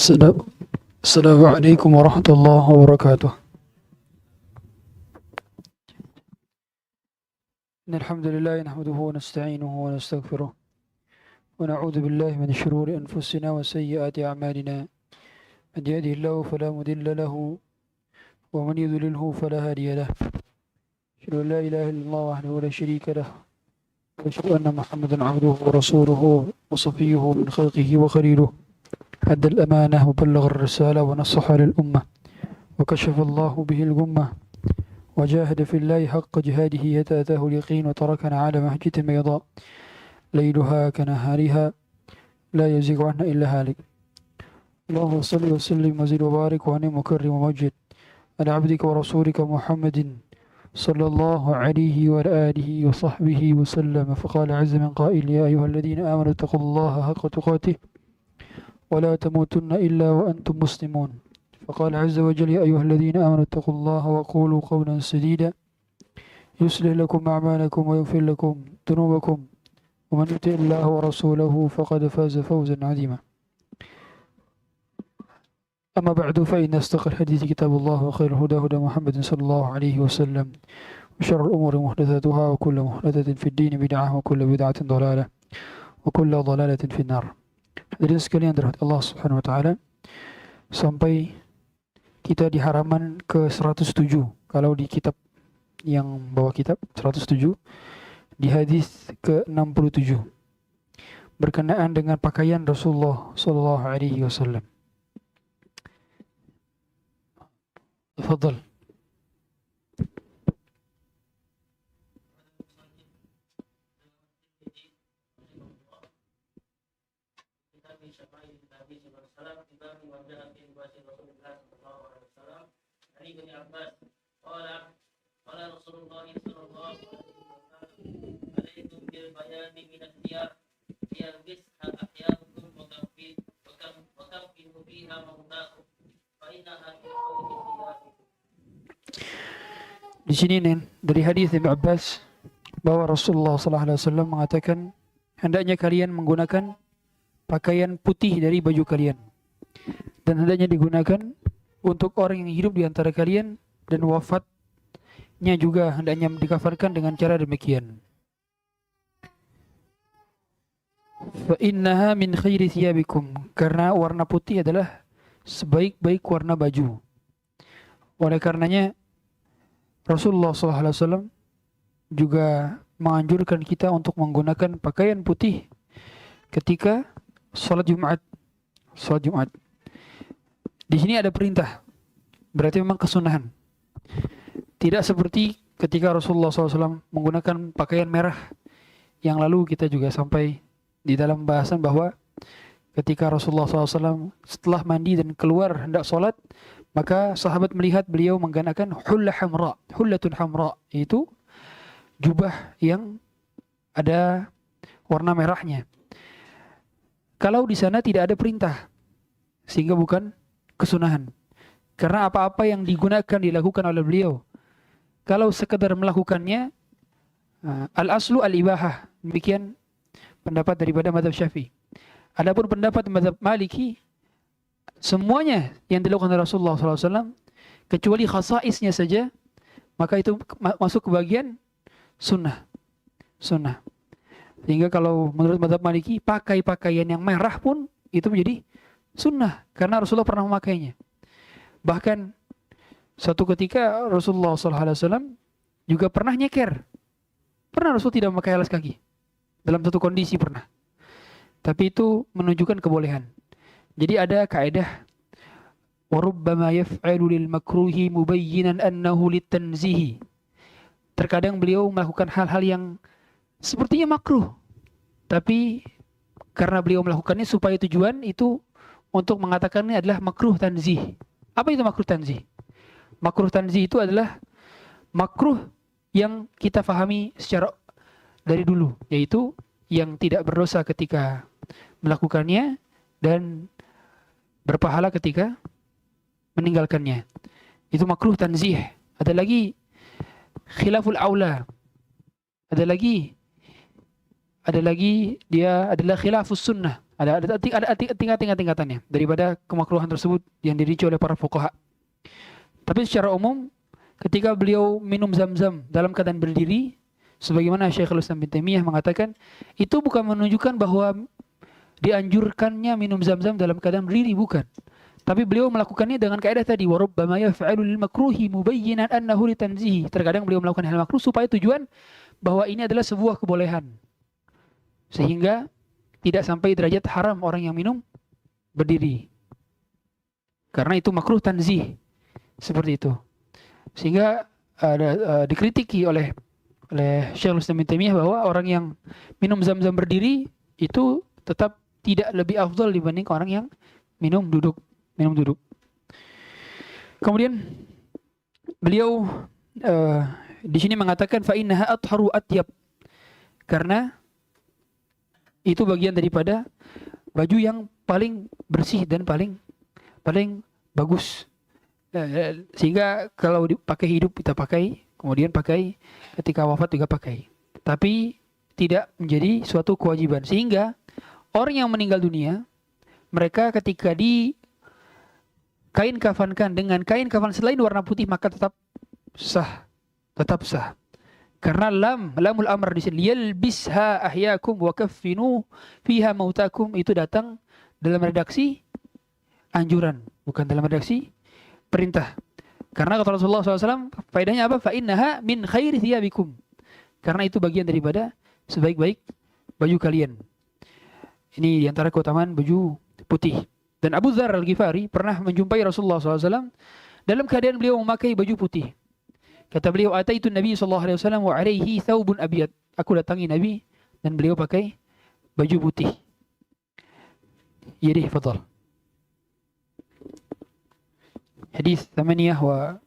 السلام عليكم ورحمة الله وبركاته. إن الحمد لله نحمده ونستعينه ونستغفره ونعوذ بالله من شرور أنفسنا وسيئات أعمالنا. من يهده الله فلا مضل له ومن يضلله فلا هادي له. أشهد أن لا إله إلا الله وحده لا شريك له وأشهد أن محمدا عبده ورسوله وصفيه من خلقه وخليله. أدى الأمانة وبلغ الرسالة ونصح للأمة وكشف الله به الغمة وجاهد في الله حق جهاده حتى أتاه اليقين وتركنا على محجة بيضاء ليلها كنهارها لا يزيغ عنها إلا هالك. اللهم صل وسلم وزد وبارك وأنعم وكرم ومجد على عبدك ورسولك محمد صلى الله عليه وعلى آله وصحبه وسلم. فقال عز من قائل: يا أيها الذين آمنوا اتقوا الله حق تقاته ولا تموتن إلا وأنتم مسلمون. فقال عز وجل: يا أيها الذين آمنوا اتقوا الله وقولوا قولا سديدا يصلح لكم أعمالكم ويغفر لكم ذنوبكم ومن يطع الله ورسوله فقد فاز فوزا عظيما. أما بعد فإن أصدق الحديث كتاب الله وخير الهدى هدى محمد صلى الله عليه وسلم وشر الأمور محدثاتها وكل محدثة في الدين بدعة وكل بدعة ضلالة وكل ضلالة في النار. Hadirin sekalian dirahmati Allah Subhanahu wa taala, sampai kita di halaman ke 107. Kalau di kitab yang bawa kitab 107, di hadis ke 67 berkenaan dengan pakaian Rasulullah sallallahu alaihi wasallam. Tafadhal. قال رسول الله صلى الله عليه وسلم: عليكم بالبيان من الثياب ليلبسها أحياؤكم وكفنوا فيها موتاكم فإنها من خير ثيابكم. Di sini nih dari hadis Ibnu Abbas bahwa Rasulullah sallallahu alaihi wasallam mengatakan, hendaknya kalian menggunakan pakaian putih dari baju kalian, dan hendaknya digunakan untuk orang yang hidup di antara kalian, dan wafatnya juga hendaknya dikafarkan dengan cara demikian. Fa innaha min khairi thiyabikum, karena warna putih adalah sebaik-baik warna baju. Oleh karenanya Rasulullah SAW juga menganjurkan kita untuk menggunakan pakaian putih ketika sholat Jumat. Di sini ada perintah, berarti memang kesunahan. Tidak seperti ketika Rasulullah SAW menggunakan pakaian merah, yang lalu kita juga sampai di dalam bahasan bahwa ketika Rasulullah SAW setelah mandi dan keluar hendak sholat, maka sahabat melihat beliau menggunakan hullatun hamra, yaitu jubah yang ada warna merahnya. Kalau di sana tidak ada perintah, sehingga bukan kesunahan. Karena apa-apa yang digunakan dilakukan oleh beliau, kalau sekedar melakukannya, al-aslu al-ibahah. Demikian pendapat daripada mazhab Syafi'i. Adapun pendapat mazhab Maliki, semuanya yang dilakukan oleh Rasulullah SAW kecuali khasaisnya saja, maka itu masuk ke bagian sunnah. Sehingga kalau menurut mazhab Maliki, pakai pakaian yang merah pun itu menjadi sunnah, karena Rasulullah pernah memakainya. Bahkan suatu ketika Rasulullah SAW juga pernah nyeker. Pernah Rasul tidak memakai alas kaki dalam satu kondisi, pernah. Tapi itu menunjukkan kebolehan. Jadi ada kaidah, warubbama yaf'alu lil makruhi mubayyinan annahu litanzihi. Terkadang beliau melakukan hal-hal yang sepertinya makruh, tapi karena beliau melakukannya supaya tujuan itu untuk mengatakannya adalah makruh tanzih. Apa itu makruh tanzih? Makruh tanzih itu adalah makruh yang kita fahami secara dari dulu, yaitu yang tidak berdosa ketika melakukannya dan berpahala ketika meninggalkannya. Itu makruh tanzih. Ada lagi khilaful aula. Ada lagi dia adalah khilafus sunnah. Ada tingkatan-tingkatannya daripada kemakruhan tersebut yang dirinci oleh para fuqaha. Tapi secara umum, ketika beliau minum zam-zam dalam keadaan berdiri, sebagaimana Syekhul Islam bin Taimiyah mengatakan, itu bukan menunjukkan bahwa dianjurkannya minum zam-zam dalam keadaan berdiri, bukan. Tapi beliau melakukannya dengan kaidah tadi, wa rubbama yaf'alu lil makruhi mubayyinan annahu litanzihi. Terkadang beliau melakukan hal makruh supaya tujuan bahwa ini adalah sebuah kebolehan. Sehingga tidak sampai derajat haram orang yang minum berdiri. Karena itu makruh tanzih. Seperti itu. Sehingga dikritiki oleh Syekhul Islam bin Taimiyah bahwa orang yang minum zam-zam berdiri itu tetap tidak lebih afdal dibanding orang yang minum duduk. Kemudian beliau di sini mengatakan fa innaha atharu atyab. Karena itu bagian daripada baju yang paling bersih dan paling bagus. Sehingga kalau dipakai hidup kita pakai, kemudian pakai ketika wafat juga pakai. Tapi tidak menjadi suatu kewajiban. Sehingga orang yang meninggal dunia, mereka ketika di kain kafankan dengan kain kafan selain warna putih, maka tetap sah. Karena lamul amr di sini, yalbisha ahyakum wa kaffinu fiha mautakum, itu datang dalam redaksi anjuran, bukan dalam redaksi perintah. Karena kata Rasulullah SAW, faedahnya apa? Fa innaha min khairi thiyabikum. Karena itu bagian daripada sebaik-baik baju kalian. Ini diantara keutamaan baju putih. Dan Abu Dzar Al-Ghifari pernah menjumpai Rasulullah SAW dalam keadaan beliau memakai baju putih. Kata beliau, ataitu Nabi SAW wa alaihi thawbun abyad. Aku datangi Nabi dan beliau pakai baju putih. Yadih, fadal. Hadis 68.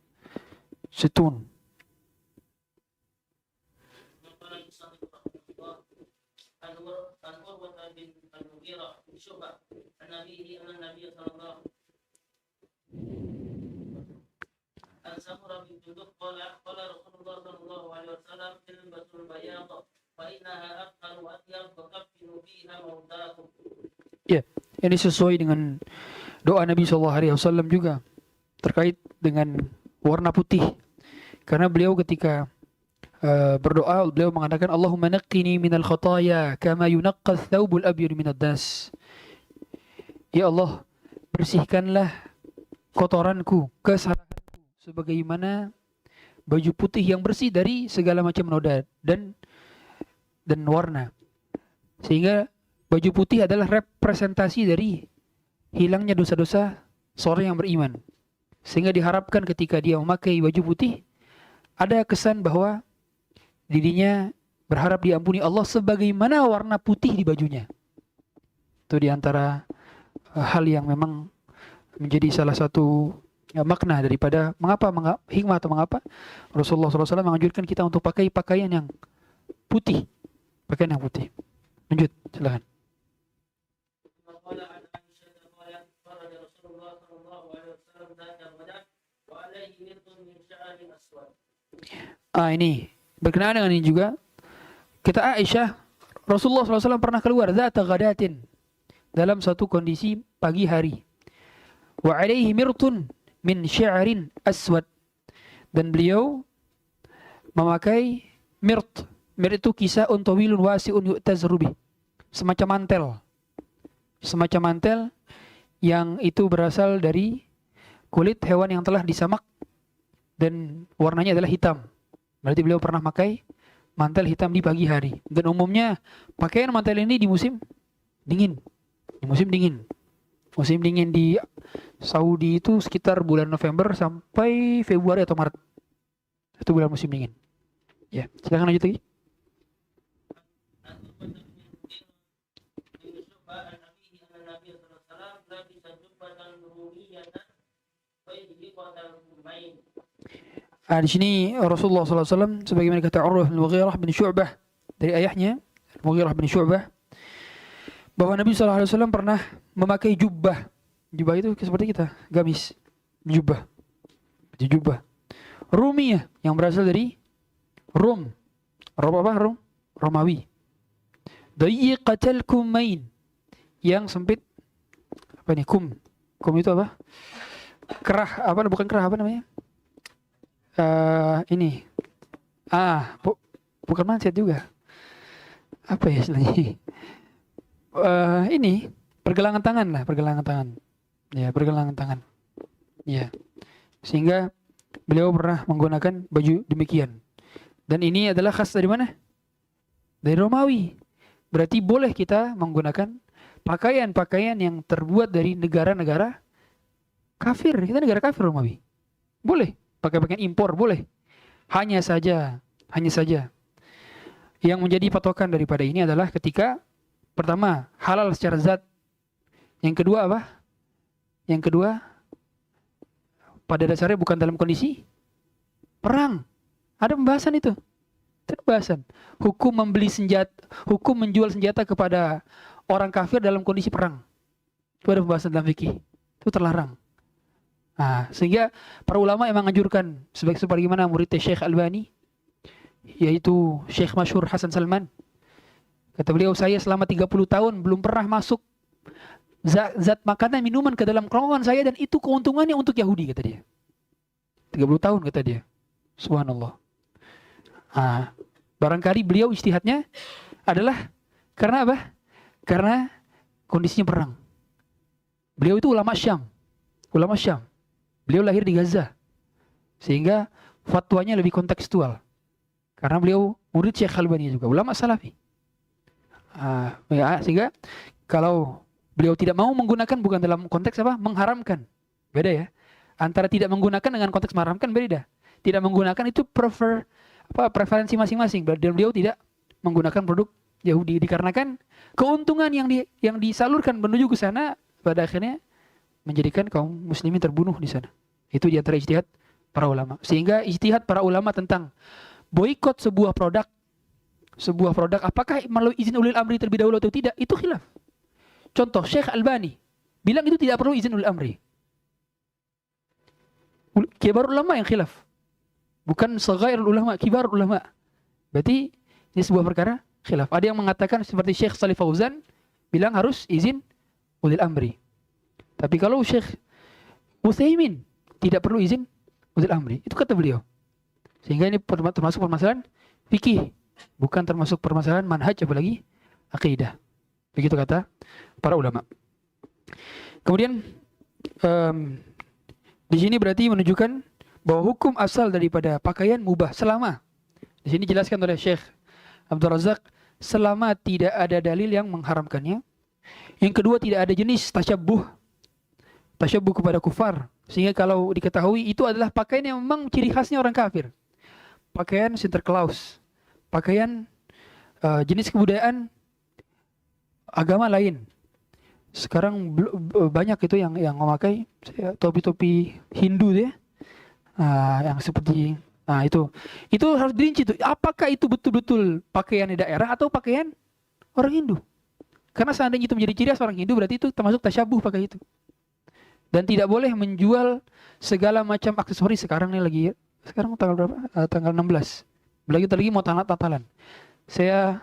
Samurah bin Jundub qala Rasulullah sallallahu alaihi wasallam ilbasul bayad fa innaha aqal wa atyab wa kaffinu fiha mautakum. Ya, ini sesuai dengan doa Nabi sallallahu alaihi wasallam juga terkait dengan warna putih. Karena beliau ketika berdoa, beliau mengatakan Allahumma naqqini minal khataaya kama yunaqqa ats-tsawbul abyad minad das. Ya Allah, bersihkanlah kotoranku, kesalahanku, sebagaimana baju putih yang bersih dari segala macam noda dan warna. Sehingga baju putih adalah representasi dari hilangnya dosa-dosa seorang yang beriman. Sehingga diharapkan ketika dia memakai baju putih, ada kesan bahwa dirinya berharap diampuni Allah sebagaimana warna putih di bajunya. Itu diantara hal yang memang menjadi salah satu makna daripada hikmah atau mengapa Rasulullah SAW menganjurkan kita untuk pakai pakaian yang putih. Pakaian yang putih. Lanjut, silakan. Ini berkenaan dengan ini juga. Kata Aisyah, Rasulullah SAW pernah keluar zata ghadatin, dalam satu kondisi pagi hari. Wa alaihi mirtun min syi'rin aswad, dan beliau memakai mirt. Mirt itu kisah untawilun wasi'un yu'tazru bih, semacam mantel yang itu berasal dari kulit hewan yang telah disamak dan warnanya adalah hitam. Berarti beliau pernah pakai mantel hitam di pagi hari. Dan umumnya pakaian mantel ini di musim dingin. Musim dingin di Saudi itu sekitar bulan November sampai Februari atau Maret. Itu bulan musim dingin. Ya, silakan lanjut lagi. Di sini Rasulullah SAW sebagaimana kata Urwah bin Mughirah bin Syu'bah dari ayahnya Mughirah bin Syu'bah, bahwa Nabi SAW pernah memakai jubbah. Jubbah itu seperti kita, gamis. Jubbah. Rumiyah yang berasal dari Rum. Romawi. Dayiqatal kumain, yang sempit. Apa nih? Kum itu apa? Kerah, apa bukan kerah, apa namanya? Ini. Bukan manset juga. Apa ya istilahnya? Ini pergelangan tangan lah, pergelangan tangan. Ya, pergelangan tangan. Ya. Sehingga beliau pernah menggunakan baju demikian. Dan ini adalah khas dari mana? Dari Romawi. Berarti boleh kita menggunakan pakaian-pakaian yang terbuat dari negara-negara kafir. Kita negara kafir Romawi. Boleh. Pakai pakaian impor, boleh. Hanya saja yang menjadi patokan daripada ini adalah ketika pertama, halal secara zat. Yang kedua apa? Yang kedua, pada dasarnya bukan dalam kondisi perang. Ada pembahasan itu. Itu pembahasan. Hukum menjual senjata kepada orang kafir dalam kondisi perang. Itu ada pembahasan dalam fikih. Itu terlarang. Nah, sehingga para ulama yang menganjurkan sebagaimana murid Syekh Albani, yaitu Syekh Masyhur Hasan Salman. Kata beliau, saya selama 30 tahun belum pernah masuk zat makanan minuman ke dalam kerongkongan saya, dan itu keuntungannya untuk Yahudi, kata dia. 30 tahun kata dia. Subhanallah. Barangkali beliau ijtihadnya adalah karena apa? Karena kondisinya perang. Beliau itu ulama Syam. Beliau lahir di Gaza. Sehingga fatwanya lebih kontekstual. Karena beliau murid Syekh Albani juga, ulama Salafi. Sehingga kalau beliau tidak mau menggunakan bukan dalam konteks apa? Mengharamkan. Beda ya. Antara tidak menggunakan dengan konteks mengharamkan beda. Tidak menggunakan itu preferensi masing-masing. Dan beliau tidak menggunakan produk Yahudi dikarenakan keuntungan yang disalurkan menuju ke sana pada akhirnya menjadikan kaum muslimin terbunuh di sana. Itu di antara ijtihad para ulama. Sehingga ijtihad para ulama tentang boikot sebuah produk apakah melalui izin ulil amri terlebih dahulu atau tidak, itu khilaf. Contoh, Syekh Albani bilang itu tidak perlu izin ulil amri. Kibar ulama yang khilaf, bukan saghairul ulama, kibar ulama. Berarti ini sebuah perkara khilaf. Ada yang mengatakan seperti Syekh Shalih Fauzan bilang harus izin ulil amri. Tapi kalau Syekh Utsaimin tidak perlu izin ulil amri, itu kata beliau. Sehingga ini termasuk permasalahan fikih, bukan termasuk permasalahan manhaj apalagi akidah. Begitu kata para ulama. Kemudian di sini berarti menunjukkan bahwa hukum asal daripada pakaian mubah selama di sini dijelaskan oleh Syekh Abdul Razak, selama tidak ada dalil yang mengharamkannya. Yang kedua, tidak ada jenis tasyabbuh kepada kufar. Sehingga kalau diketahui itu adalah pakaian yang memang ciri khasnya orang kafir. Pakaian Sinterklaas, pakaian jenis kebudayaan agama lain. Sekarang banyak itu yang memakai topi-topi Hindu ya, yang seperti itu harus dirinci tuh. Apakah itu betul-betul pakaian di daerah atau pakaian orang Hindu? Karena seandainya itu menjadi ciri khas orang Hindu, berarti itu termasuk tasyabuh pakai itu. Dan tidak boleh menjual segala macam aksesoris. Sekarang tanggal berapa? Tanggal 16. Lagi mau Natalan. Saya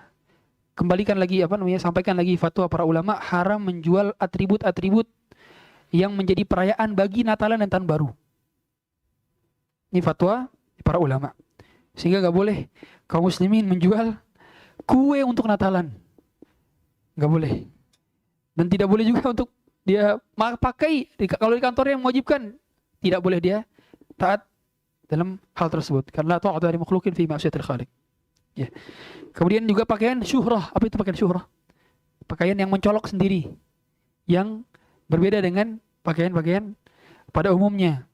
kembalikan lagi sampaikan lagi fatwa para ulama haram menjual atribut-atribut yang menjadi perayaan bagi Natalan dan Tahun Baru. Ini fatwa para ulama. Sehingga enggak boleh kaum muslimin menjual kue untuk Natalan. Enggak boleh. Dan tidak boleh juga untuk dia pakai kalau di kantor yang mewajibkan, tidak boleh dia taat dalam hal tersebut karena ta'at dari makhlukin fi ma'siyatil khaliq. Ya. Kemudian juga pakaian syuhrah. Apa itu pakaian syuhrah? Pakaian yang mencolok sendiri, yang berbeda dengan pakaian-pakaian pada umumnya.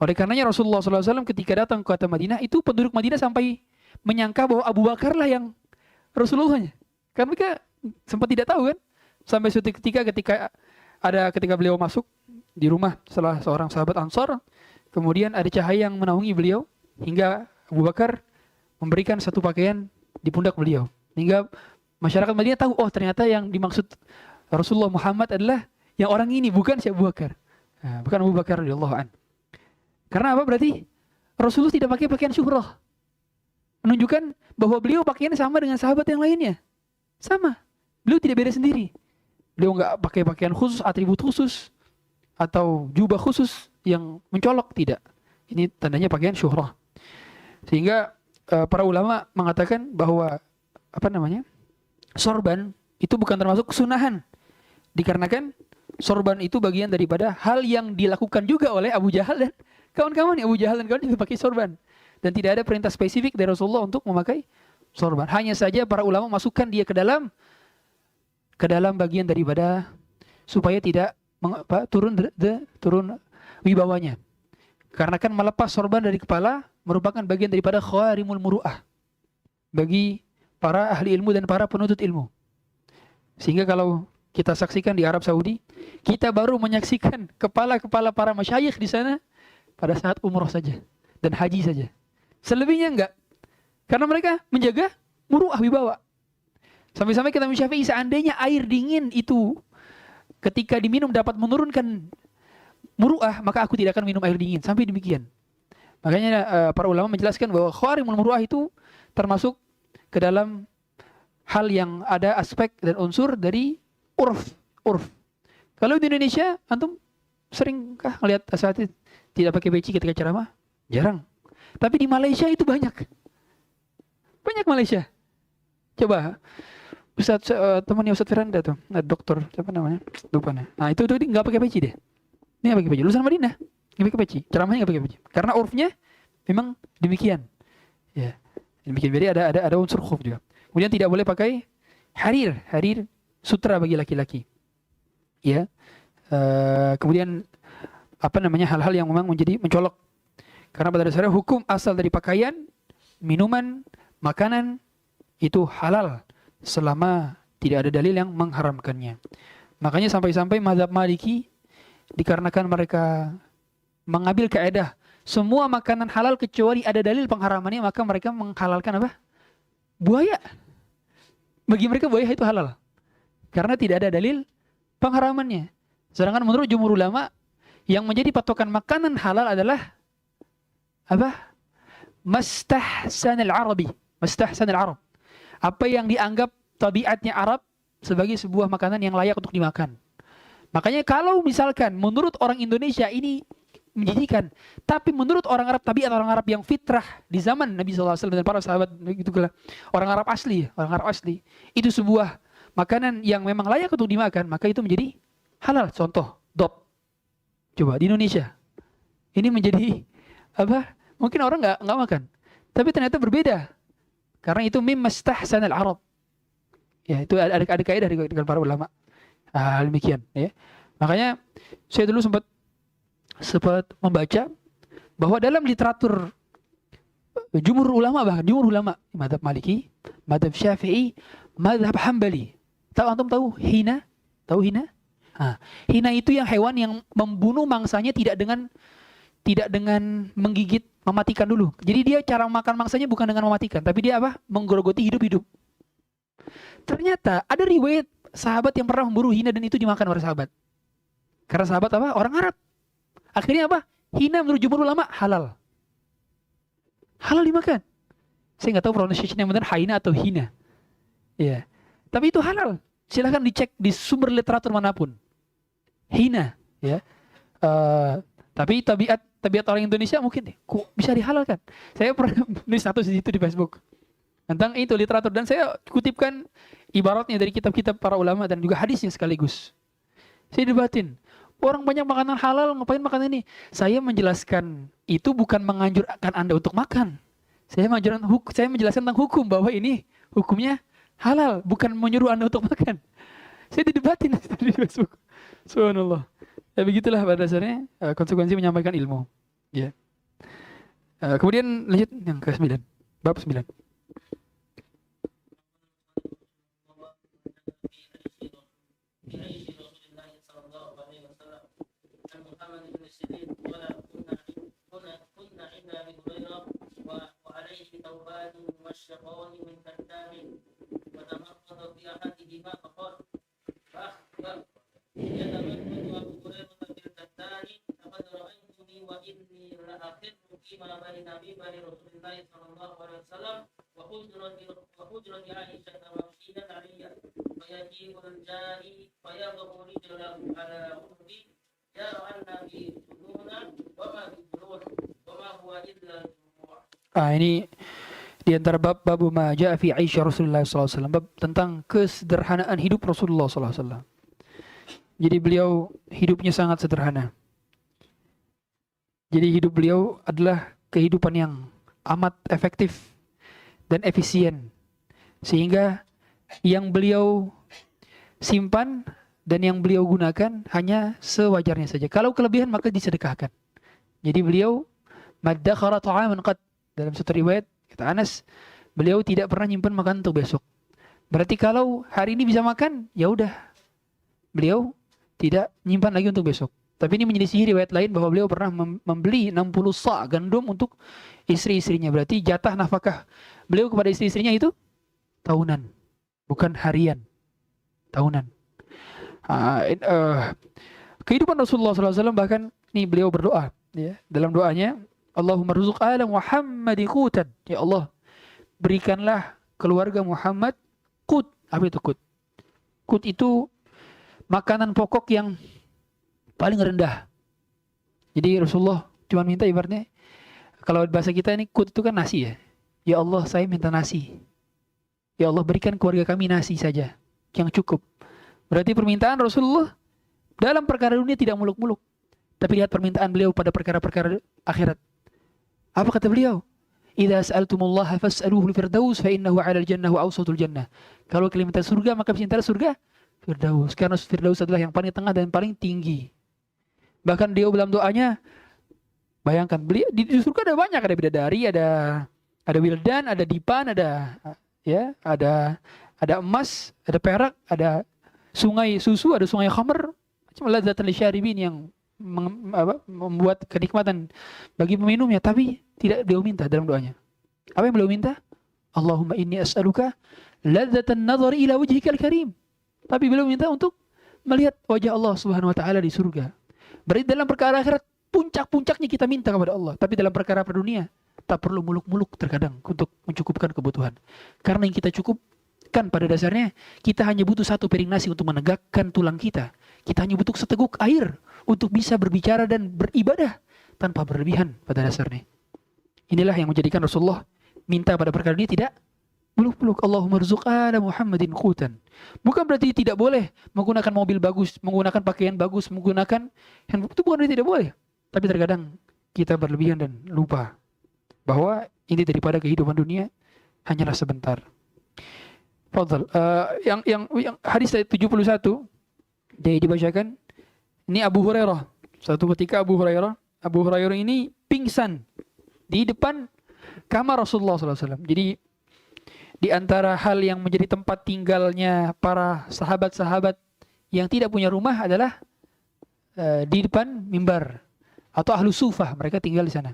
Oleh karenanya Rasulullah SAW ketika datang ke kota Madinah, itu penduduk Madinah sampai menyangka bahwa Abu Bakar lah yang Rasulullahnya. Karena mereka sempat tidak tahu kan. Sampai suatu ketika beliau masuk di rumah salah seorang sahabat Ansar, kemudian ada cahaya yang menaungi beliau hingga Abu Bakar memberikan satu pakaian di pundak beliau. Hingga masyarakat Madinah tahu, oh ternyata yang dimaksud Rasulullah Muhammad adalah yang orang ini, bukan si Abu Bakar. Bukan Abu Bakar radhiyallahu anhu. Karena apa? Berarti Rasulullah tidak pakai pakaian syuhrah. Menunjukkan bahwa beliau pakaiannya sama dengan sahabat yang lainnya. Sama. Beliau tidak beda sendiri. Beliau nggak pakai pakaian khusus, atribut khusus, atau jubah khusus yang mencolok, tidak. Ini tandanya pakaian syuhrah. Sehingga para ulama mengatakan bahwa apa namanya, sorban itu bukan termasuk kesunahan, dikarenakan sorban itu bagian daripada hal yang dilakukan juga oleh Abu Jahal dan kawan-kawan. Abu Jahal dan kawan juga pakai sorban, dan tidak ada perintah spesifik dari Rasulullah untuk memakai sorban. Hanya saja para ulama masukkan dia ke dalam bagian daripada supaya tidak turun wibawanya. Karena kan melepas sorban dari kepala merupakan bagian daripada khawarimul muru'ah bagi para ahli ilmu dan para penuntut ilmu. Sehingga kalau kita saksikan di Arab Saudi, kita baru menyaksikan kepala-kepala para masyayikh di sana pada saat umroh saja dan haji saja. Selebihnya enggak. Karena mereka menjaga muru'ah wibawa. Sampai-sampai kata Imam Syafi'i, seandainya air dingin itu ketika diminum dapat menurunkan muru'ah, maka aku tidak akan minum air dingin. Sampai demikian. Makanya para ulama menjelaskan bahwa khawarimul muru'ah itu termasuk ke dalam hal yang ada aspek dan unsur dari urf. Kalau di Indonesia, antum seringkah melihat asatidz tidak pakai peci ketika ceramah? Jarang. Tapi di Malaysia itu banyak. Banyak Malaysia. Coba Ustaz, temannya Ustaz Firanda tuh, dokter siapa namanya? Lupa nih. Nah, itu dia nggak pakai peci deh. Ini nggak pakai peci. Lulusan Madinah nggak pakai peci. Ceramahnya nggak pakai peci. Karena urfnya memang demikian. Ya, demikian. Jadi ada unsur khuf juga. Kemudian tidak boleh pakai harir sutra bagi laki-laki. Ya. Kemudian apa namanya, hal-hal yang memang menjadi mencolok. Karena pada dasarnya hukum asal dari pakaian, minuman, makanan itu halal selama tidak ada dalil yang mengharamkannya. Makanya sampai-sampai mazhab Maliki, dikarenakan mereka mengambil kaidah semua makanan halal kecuali ada dalil pengharamannya, maka mereka menghalalkan apa? Buaya. Bagi mereka buaya itu halal karena tidak ada dalil pengharamannya. Sedangkan menurut jumhur ulama, yang menjadi patokan makanan halal adalah apa? Mastahsanul Arabi, mastahsanul Arab. Apa yang dianggap tabiatnya Arab sebagai sebuah makanan yang layak untuk dimakan. Makanya kalau misalkan menurut orang Indonesia ini menjijikan, tapi menurut orang Arab, tabiat orang Arab yang fitrah di zaman Nabi SAW dan para sahabat itu, orang Arab asli, itu sebuah makanan yang memang layak untuk dimakan, maka itu menjadi halal. Contoh, dop. Coba di Indonesia, ini menjadi apa? Mungkin orang nggak makan, tapi ternyata berbeda. Karena itu mimastahsanal Arab. Ya, itu ada kaidah dengan para ulama. Demikian ya. Makanya saya dulu sempat membaca bahwa dalam literatur jumhur ulama, mazhab Maliki, mazhab Syafi'i, mazhab Hambali. Antum tahu hina? Tahu hina? Hina itu yang hewan yang membunuh mangsanya tidak dengan menggigit, mematikan dulu. Jadi dia cara makan mangsanya bukan dengan mematikan, tapi dia apa? Menggerogoti hidup-hidup. Ternyata ada riwayat sahabat yang pernah memburu hina dan itu dimakan oleh sahabat. Karena sahabat apa? Orang Arab. Akhirnya apa? Hina menurut jumhur ulama halal. Halal dimakan. Saya nggak tahu pronunciation yang benar haina atau hina. Iya. Tapi itu halal. Silahkan dicek di sumber literatur manapun. Hina, ya. Tapi tabiat orang Indonesia mungkin kok bisa dihalalkan. Saya pernah nulis status di situ di Facebook tentang itu literatur, dan saya kutipkan ibaratnya dari kitab-kitab para ulama dan juga hadisnya sekaligus. Saya debatin, orang banyak makanan halal, ngapain makan ini? Saya menjelaskan itu bukan menganjurkan Anda untuk makan. Saya menjelaskan tentang hukum, bahwa ini hukumnya halal, bukan menyuruh Anda untuk makan. Saya didebatin di Facebook. Subhanallah. Ya begitulah pada dasarnya konsekuensi menyampaikan ilmu. Ya. Kemudian lanjut yang ke-9. Bab 9. وحجرة عائشة وحيدة علي فيجيء الجاري فيضع رجله على عنقي يرى أن في جنون وما في جنون وما هو إلا الجموع. Ini di antara bab ma ja'a fi Aisyah Rasulullah SAW, bab tentang kesederhanaan hidup Rasulullah SAW. Jadi beliau hidupnya sangat sederhana. Jadi hidup beliau adalah kehidupan yang amat efektif dan efisien. Sehingga yang beliau simpan dan yang beliau gunakan hanya sewajarnya saja. Kalau kelebihan maka disedekahkan. Jadi beliau maddakhara ta'aman qad, dalam satu riwayat kata Anas, beliau tidak pernah nyimpan makan untuk besok. Berarti kalau hari ini bisa makan, ya udah. Beliau tidak nyimpan lagi untuk besok. Tapi ini menyelisihi riwayat lain bahwa beliau pernah membeli 60 sa' gandum untuk istri-istrinya. Berarti jatah nafkah beliau kepada istri-istrinya itu tahunan, bukan harian. Tahunan. Kehidupan Rasulullah SAW bahkan ini beliau berdoa, ya, dalam doanya, Allahumma rzuq ala Muhammadin qutan. Ya Allah, berikanlah keluarga Muhammad qut. Apa itu qut? Qut itu makanan pokok yang paling rendah. Jadi Rasulullah cuma minta ibaratnya, kalau bahasa kita ini qut itu kan nasi ya. Ya Allah, saya minta nasi. Ya Allah, berikan keluarga kami nasi saja yang cukup. Berarti permintaan Rasulullah dalam perkara dunia tidak muluk-muluk. Tapi lihat permintaan beliau pada perkara-perkara akhirat. Apa kata beliau? Idza sa'altumullaha fas'aluhu al-firdaus fa innahu 'alal jannah wa awsatul jannah. Kalau kalian minta surga maka minta surga Firdaus. Karena Firdaus adalah yang paling tengah dan paling tinggi. Bahkan dia dalam doanya, bayangkan beliau di surga ada banyak, ada bidadari, ada wildan, ada dipan, ada emas, ada perak, ada sungai susu, ada sungai khamr, macam ladzatan lisyaribin yang membuat kenikmatan bagi peminumnya. Tapi tidak beliau minta dalam doanya. Apa yang beliau minta? Allahumma inni as'aluka ladzatan nadhari ila wajhikal karim. Tapi beliau minta untuk melihat wajah Allah Subhanahu wa taala di surga. Berarti dalam perkara akhirat puncak-puncaknya kita minta kepada Allah. Tapi dalam perkara dunia tak perlu muluk-muluk terkadang untuk mencukupkan kebutuhan. Karena yang kita cukupkan pada dasarnya, kita hanya butuh satu piring nasi untuk menegakkan tulang kita. Kita hanya butuh seteguk air untuk bisa berbicara dan beribadah tanpa berlebihan pada dasarnya. Inilah yang menjadikan Rasulullah minta pada perkara ini tidak muluk-muluk. Allahumma rzuq ala Muhammadin qutan. Bukan berarti tidak boleh menggunakan mobil bagus, menggunakan pakaian bagus, menggunakan handphone. Itu bukan berarti tidak boleh. Tapi terkadang kita berlebihan dan lupa bahwa ini daripada kehidupan dunia hanyalah sebentar. Fadhal. Yang hadis 71 dia dibacakan. Ini Abu Hurairah. Suatu ketika Abu Hurairah ini pingsan di depan kamar Rasulullah SAW. Jadi di antara hal yang menjadi tempat tinggalnya para sahabat-sahabat yang tidak punya rumah adalah di depan mimbar atau ahlu sufah, mereka tinggal di sana.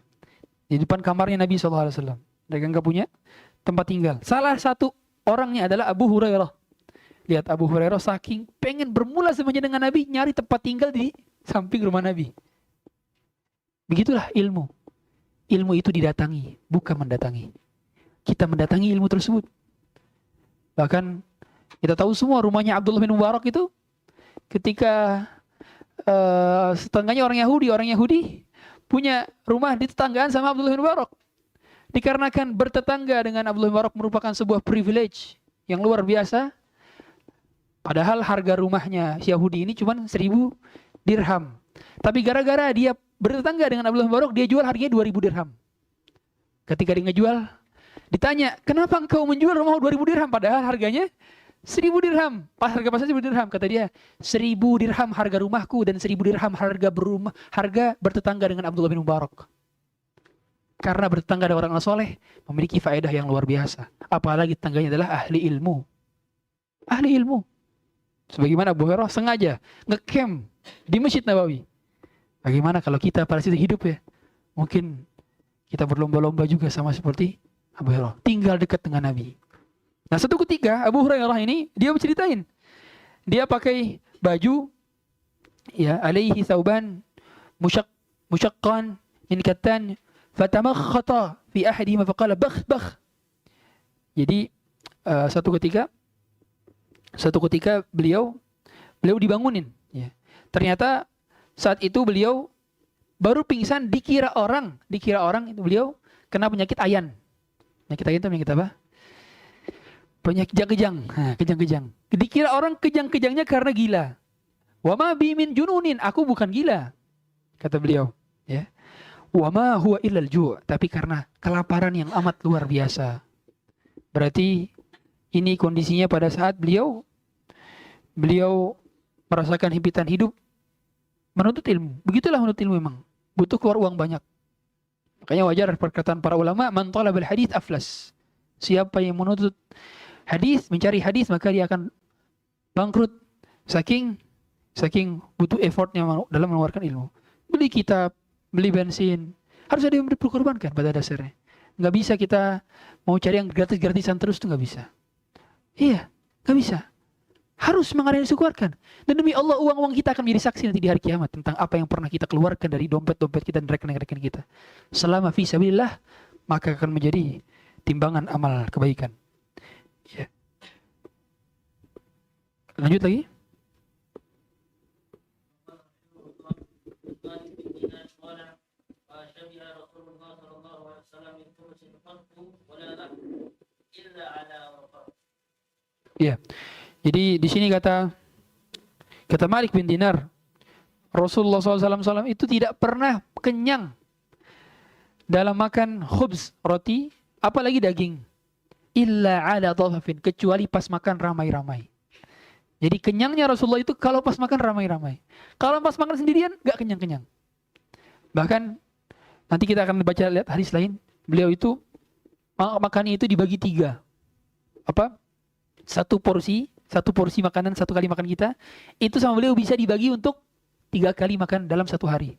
Di depan kamarnya Nabi SAW. Mereka nggak punya tempat tinggal. Salah satu orangnya adalah Abu Hurairah. Lihat Abu Hurairah saking pengen bermula semuanya dengan Nabi, nyari tempat tinggal di samping rumah Nabi. Begitulah ilmu. Ilmu itu didatangi, bukan mendatangi. Kita mendatangi ilmu tersebut. Bahkan kita tahu semua rumahnya Abdullah bin Mubarak itu ketika tetangganya orang Yahudi punya rumah di tetanggaan sama Abdullah bin Mubarak. Dikarenakan bertetangga dengan Abdullah bin Mubarak merupakan sebuah privilege yang luar biasa. Padahal harga rumahnya si Yahudi ini cuma 1.000 dirham. Tapi gara-gara dia bertetangga dengan Abdullah bin Mubarak, dia jual harganya 2.000 dirham. Ketika dia ngejual, ditanya, kenapa engkau menjual rumah 2.000 dirham? Padahal harganya 1.000 dirham. Harga pasar 1.000 dirham. Kata dia, 1.000 dirham harga rumahku dan 1.000 dirham harga bertetangga dengan Abdullah bin Mubarak. Karena bertetangga dengan orang soleh memiliki faedah yang luar biasa. Apalagi tetangganya adalah ahli ilmu. Ahli ilmu. Sebagaimana Abu Hurairah sengaja nge-camp di Masjid Nabawi. Bagaimana kalau kita pada situ hidup ya? Mungkin kita berlomba-lomba juga sama seperti Abu Hurairah. Tinggal dekat dengan Nabi. Nah satu ketika Abu Hurairah ini dia berceritain. Dia pakai baju ya alaihi thawban musyaqqan min kattan fatamakhata fi ahadihima faqala bakh bakh. Jadi satu ketika beliau dibangunin. Ya. Ternyata saat itu beliau baru pingsan, dikira orang itu beliau kena penyakit ayan. Penyakit ayan itu penyakit apa? Penyakit kejang-kejang. Nah, kejang-kejang. Dikira orang kejang-kejangnya karena gila. Wa ma bi min jununin, aku bukan gila, kata beliau. Ya. Wa ma huwa illal ju', tapi karena kelaparan yang amat luar biasa. Berarti ini kondisinya pada saat beliau merasakan himpitan hidup, menuntut ilmu. Begitulah menuntut ilmu memang. Butuh keluar uang banyak. Makanya wajar perkataan para ulama, man talabal hadits aflas. Siapa yang menuntut hadis, mencari hadis, maka dia akan bangkrut. Saking butuh effortnya dalam mengeluarkan ilmu. Beli kitab, beli bensin, harus ada yang diperkorbankan pada dasarnya. Nggak bisa kita mau cari yang gratis-gratisan terus, tuh nggak bisa. Iya, nggak bisa. Harus mengalir dikeluarkan. Dan demi Allah, uang-uang kita akan menjadi saksi nanti di hari kiamat tentang apa yang pernah kita keluarkan dari dompet-dompet kita dan rekening-rekening kita. Selama fi sabilillah, maka akan menjadi timbangan amal kebaikan. Ya. Lanjut lagi. Ya. Jadi di sini kata Malik bin Dinar, Rasulullah SAW itu tidak pernah kenyang dalam makan khubz, roti, apalagi daging, illa ala dhafafin, kecuali pas makan ramai-ramai. Jadi kenyangnya Rasulullah itu kalau pas makan ramai-ramai. Kalau pas makan sendirian gak kenyang-kenyang. Bahkan nanti kita akan lihat hadis lain, beliau itu makannya itu dibagi 3. Satu porsi makanan, 1 kali makan kita, itu sama beliau bisa dibagi untuk 3 kali makan dalam 1 hari.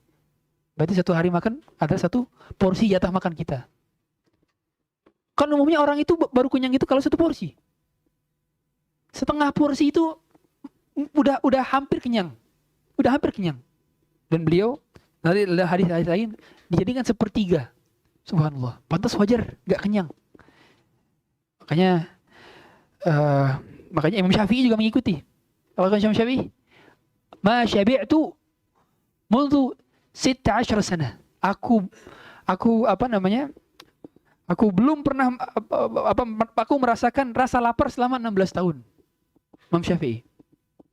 Berarti 1 hari makan ada 1 porsi jatah makan kita. Kan umumnya orang itu baru kenyang itu kalau 1 porsi. Setengah porsi itu udah hampir kenyang. Dan beliau, nanti hadis-hadis lain, dijadikan 1/3. Subhanallah. Pantas wajar, gak kenyang. Makanya Imam Syafi'i juga mengikuti. Kalau Imam Syafi'i, ma syabi'tu mundu 16 sana. Aku belum pernah aku merasakan rasa lapar selama 16 tahun. Imam Syafi'i.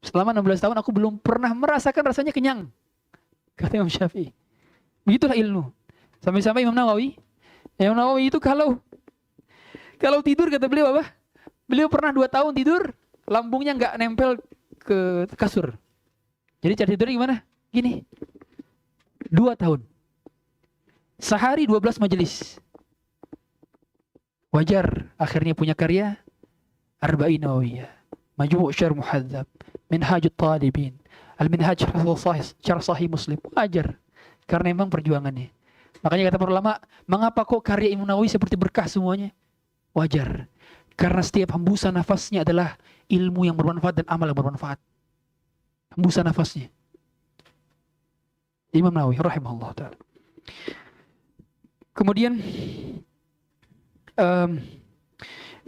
Selama 16 tahun aku belum pernah merasakan rasanya kenyang. Kata Imam Syafi'i. Begitulah ilmu. Sampai-sampai Imam Nawawi itu kalau tidur, kata beliau apa? Beliau pernah 2 tahun tidur, lambungnya nggak nempel ke kasur. Jadi cara tidurnya gimana? Gini. 2 tahun. Sehari 12 majelis. Wajar akhirnya punya karya Arba'in Nawawiyah, Majmu' Syarh Muhadzab, Minhajut Talibin, Al-Minhaj Syarh Sahih Muslim. Wajar. Karena memang perjuangannya. Makanya kata para ulama, mengapa kok karya Imam Nawawi seperti berkah semuanya? Wajar. Karena setiap hembusan nafasnya adalah ilmu yang bermanfaat dan amal yang bermanfaat. Hembusan nafasnya. Imam Nawawi rahimahullah ta'ala. Kemudian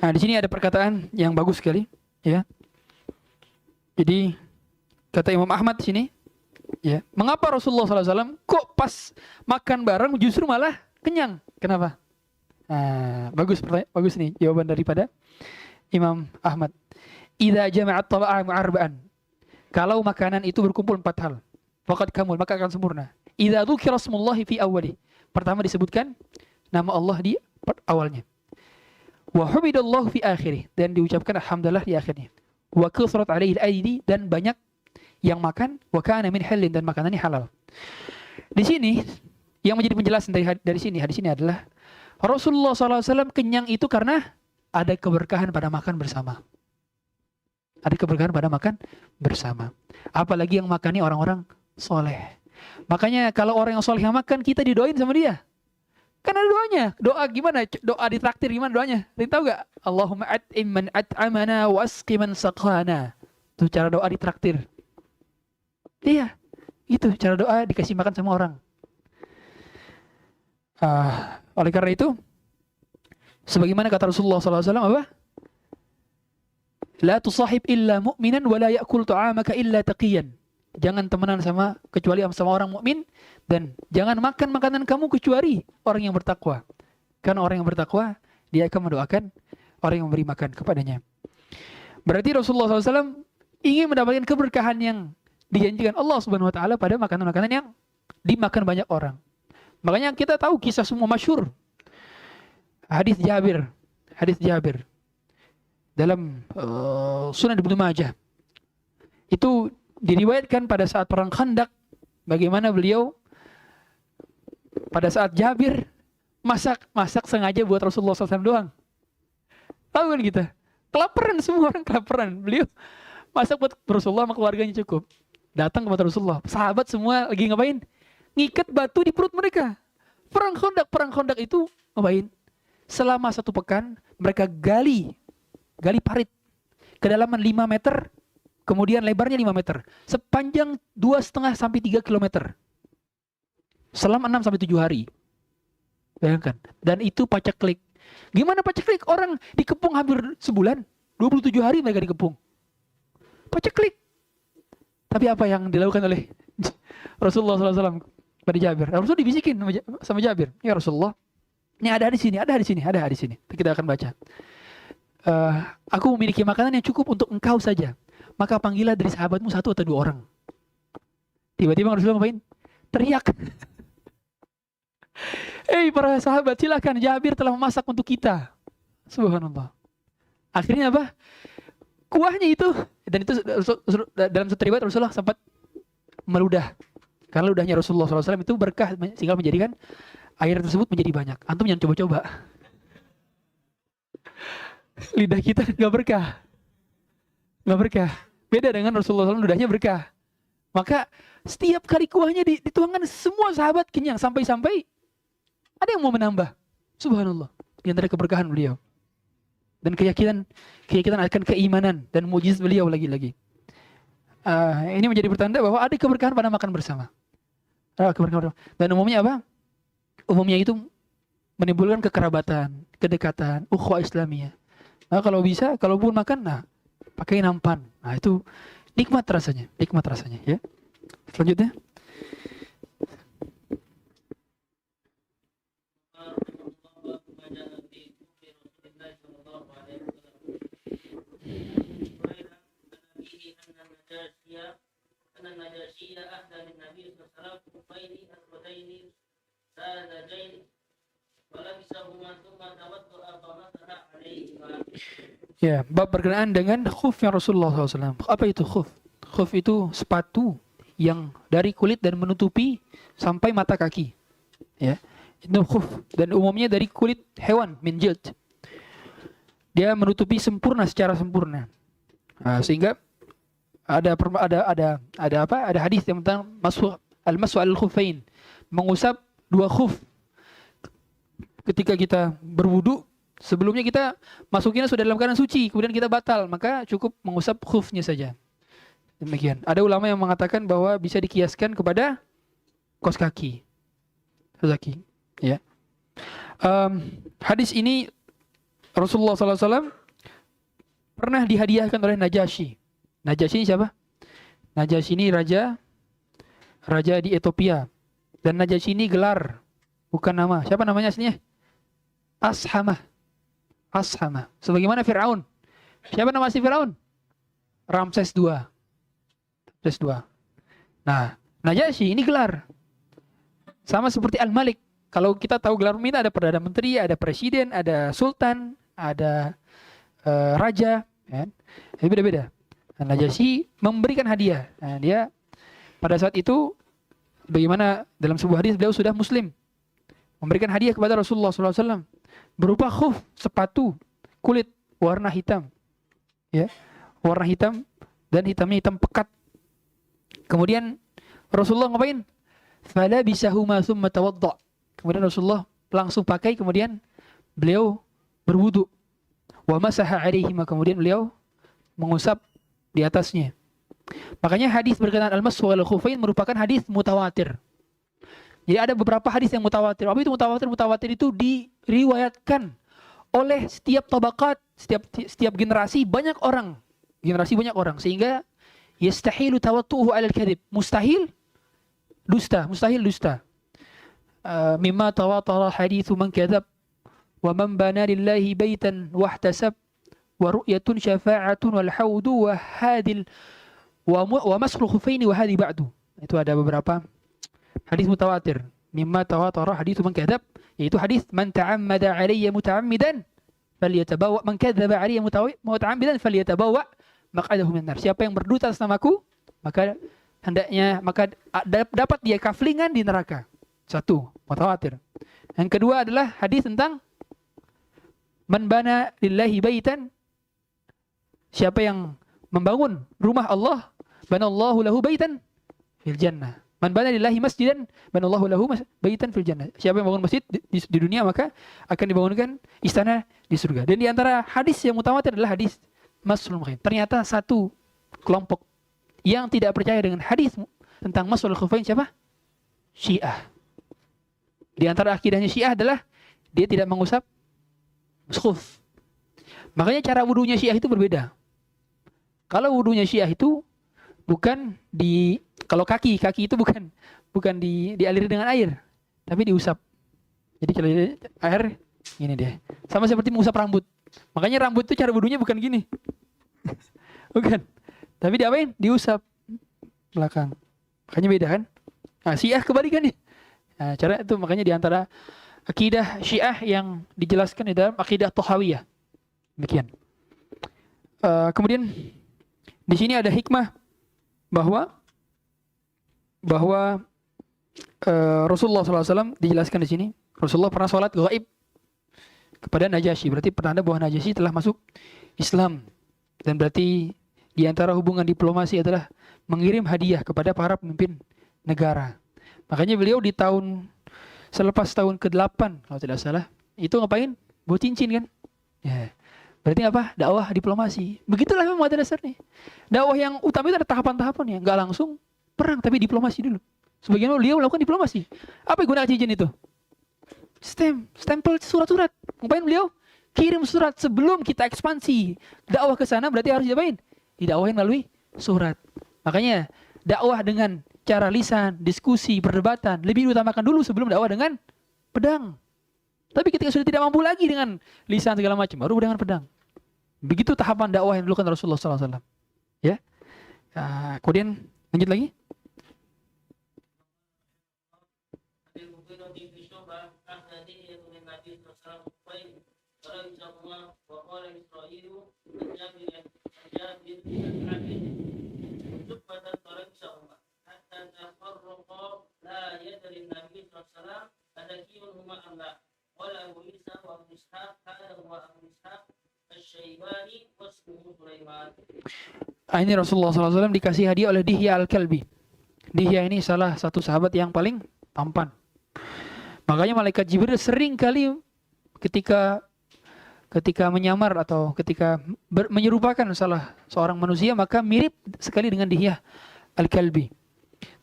di sini ada perkataan yang bagus sekali, ya. Jadi kata Imam Ahmad di sini, ya, mengapa Rasulullah SAW kok pas makan bareng justru malah kenyang? Kenapa? Bagus nih jawaban daripada Imam Ahmad. Idza jama'at taba'amu arba'an. Kalau makanan itu berkumpul 4 hal, faqad kamul, maka akan sempurna. Idza dzukira smullahi fi awwali. Pertama disebutkan nama Allah di awalnya. Wa humidallahu fi akhirih, dan diucapkan alhamdulillah di akhirnya. Wa kathrat alaihi al-aidi, dan banyak yang makan, wa kana min halin, dan makanannya halal. Di sini yang menjadi penjelasan dari sini, hadis ini adalah Rasulullah SAW kenyang itu karena ada keberkahan pada makan bersama. Ada keberkahan pada makan bersama. Apalagi yang makannya orang-orang soleh. Makanya kalau orang yang soleh yang makan, kita didoain sama dia. Kan ada doanya. Doa gimana? Doa ditraktir gimana doanya? Kalian tahu gak? Allahumma at'im man at'amana wa asqi man saqana. Itu cara doa ditraktir. Iya. Itu cara doa dikasih makan sama orang. Oleh karena itu, Sebagaimana kata Rasulullah SAW apa? La tusahib illa mu'minan wa la ya'kul ta'amaka illa taqiyan. Jangan temenan kecuali sama orang mukmin, dan jangan makan makanan kamu kecuali orang yang bertakwa. Karena orang yang bertakwa, dia akan mendoakan orang yang memberi makan kepadanya. Berarti Rasulullah SAW ingin mendapatkan keberkahan yang dijanjikan Allah Subhanahu Wa Taala pada makanan-makanan yang dimakan banyak orang. Makanya kita tahu kisah semua masyhur. Hadis Jabir dalam Sunan Ibnu Majah. Itu diriwayatkan pada saat perang Khandaq, bagaimana beliau pada saat Jabir masak sengaja buat Rasulullah SAW doang. Tahu kan kita? Kelaparan, semua orang kelaparan. Beliau masak buat Rasulullah sama keluarganya cukup. Datang kepada Rasulullah. Sahabat semua lagi ngapain? Ngikat batu di perut mereka. Perang Khandaq itu ngapain? Selama 1 pekan mereka gali parit kedalaman 5 meter, kemudian lebarnya 5 meter, sepanjang 2,5 sampai 3 kilometer. Selama 6 sampai 7 hari. Bayangkan. Dan itu paceklik. Gimana paceklik? Orang dikepung hampir sebulan. 27 hari mereka dikepung. Paceklik. Tapi apa yang dilakukan oleh Rasulullah SAW pada Jabir? Rasulullah dibisikin sama Jabir. Ya Rasulullah, ini ada di sini. Kita akan baca. Aku memiliki makanan yang cukup untuk engkau saja. Maka panggillah dari sahabatmu 1 atau 2 orang. Tiba-tiba Rasulullah ngapain? Teriak. Para sahabat, silakan, Jabir telah memasak untuk kita. Subhanallah. Akhirnya apa? Kuahnya itu, dan itu dalam satu riwayat Rasulullah sempat meludah. Karena ludahnya Rasulullah SAW itu berkah, sehingga menjadikan air tersebut menjadi banyak. Antum jangan coba-coba. Lidah kita nggak berkah. Beda dengan Rasulullah SAW, ludahnya berkah. Maka setiap kali kuahnya dituangkan, semua sahabat kenyang. Sampai-sampai ada yang mau menambah. Subhanallah. Di antara keberkahan beliau. Dan keyakinan akan keimanan dan mujizat beliau lagi-lagi. Ini menjadi pertanda bahwa ada keberkahan pada makan bersama. Dan umumnya apa? Umumnya itu menimbulkan kekerabatan, kedekatan, ukhuwah Islamiyah. Nah, kalau bisa, kalaupun makan, pakai nampan. Nah, itu nikmat rasanya ya. Selanjutnya. Ya, bab berkenaan dengan khufnya Rasulullah SAW. Apa itu khuf? Khuf itu sepatu yang dari kulit dan menutupi sampai mata kaki. Ya, itu khuf, dan umumnya dari kulit hewan, min jild. Dia menutupi secara sempurna. Sehingga ada hadis yang tentang al-mashu al-khuffain, mengusap 2 khuf. Ketika kita berwudu, sebelumnya kita masukinnya sudah dalam keadaan suci, kemudian kita batal, maka cukup mengusap khufnya saja. Demikian. Ada ulama yang mengatakan bahwa bisa dikiaskan kepada kaos kaki. Ya. Hadis ini Rasulullah SAW pernah dihadiahkan oleh Najasyi. Najasyi ini siapa? Najasyi ini raja di Ethiopia. Dan Najasyi ini gelar, bukan nama. Siapa namanya aslinya? Ashamah. Sebagaimana Fir'aun. Siapa nama asli Fir'aun? Ramses II. Nah, Najasyi ini gelar. Sama seperti Al-Malik. Kalau kita tahu gelar minta, ada Perdana Menteri, ada Presiden, ada Sultan, ada Raja. Kan? Jadi beda-beda. Nah, Najasyi memberikan hadiah. Nah, dia pada saat itu, bagaimana dalam sebuah hadis beliau sudah Muslim, memberikan hadiah kepada Rasulullah SAW berupa khuf, sepatu kulit warna hitam, ya, warna hitam, dan hitamnya hitam pekat. Kemudian Rasulullah ngapain? Fala bisahuma thumma tawadda. Kemudian Rasulullah langsung pakai, kemudian beliau berwudu. Wa masaha alaihima, kemudian beliau mengusap di atasnya. Makanya hadis berkenaan al-mashu wal khufain merupakan hadis mutawatir. Jadi ada beberapa hadis yang mutawatir. Apa itu mutawatir? Mutawatir itu diriwayatkan oleh setiap tabaqat, setiap generasi banyak orang, sehingga yastahilu tawattuhu 'ala al-kadhib, mustahil dusta. Mimma tawatara hadithu man kadzab wa man bana lillahi baitan wahtasab wa ru'yatun syafa'atun wal haudu wa hadil wa maskhul khufaini wa hadi ba'du. Itu ada beberapa hadis mutawatir. Mimma tawatara hadithu man kadzab, yaitu hadis man ta'ammada 'alayya muta'ammidan falyatabawa, man kadzdzaba 'alayya muta'ammidan falyatabawa maq'adahu minan nar. Siapa yang berdusta atas namaku, maka dapat dia kaflingan di neraka. Satu, mutawatir. Yang kedua adalah hadis tentang man bana lillahi baitan, siapa yang membangun rumah Allah, banallahu lahu baitan fil jannah. Man bana lillahi masjidan, banallahu lahu baitan fil jannah. Siapa yang bangun masjid di dunia, maka akan dibangunkan istana di surga. Dan di antara hadis yang mutawatir adalah hadis Mas'ul Khufain. Ternyata satu kelompok yang tidak percaya dengan hadis tentang Mas'ul Khufain siapa? Syiah. Di antara akidahnya Syiah adalah dia tidak mengusap khuf. Makanya cara wudunya Syiah itu berbeda. Kalau wudunya Syiah itu bukan kalau kaki itu bukan dialiri dengan air, tapi diusap. Jadi kalau air gini deh. Sama seperti mengusap rambut. Makanya rambut itu cara wudunya bukan gini. Bukan. Tapi diapain? Diusap belakang. Makanya beda kan? Nah, Syiah kebalikan nih. Nah, cara itu makanya di antara akidah Syiah yang dijelaskan di dalam akidah Thahawiyah. Demikian. Kemudian di sini ada hikmah bahwa Rasulullah SAW dijelaskan di sini. Rasulullah pernah sholat gaib kepada Najasyi. Berarti pertanda bahwa Najasyi telah masuk Islam. Dan berarti di antara hubungan diplomasi adalah mengirim hadiah kepada para pemimpin negara. Makanya beliau di selepas tahun ke-8 kalau tidak salah, itu ngapain? Buat cincin kan? Ya. Berarti apa? Dakwah diplomasi. Begitulah memang pada dasarnya. Dakwah yang utama itu ada tahapan-tahapannya. Nggak langsung perang, tapi diplomasi dulu. Sebagian beliau melakukan diplomasi. Apa yang guna cincin itu? Stempel surat-surat. Ngapain beliau? Kirim surat sebelum kita ekspansi. Dakwah ke sana berarti harus diapain? Didakwahin melalui surat. Makanya dakwah dengan cara lisan, diskusi, perdebatan lebih diutamakan dulu sebelum dakwah dengan pedang. Tapi ketika sudah tidak mampu lagi dengan lisan segala macam, baru dengan pedang. Begitu tahapan dakwah yang dilakukan Rasulullah SAW. Ya. Kemudian lanjut lagi. Ini Rasulullah SAW dikasih hadiah oleh Dihya Al-Kalbi. Dihya ini salah satu sahabat yang paling tampan. Makanya malaikat Jibril sering kali ketika menyamar atau ketika menyerupakan salah seorang manusia, maka mirip sekali dengan Dihya Al-Kalbi.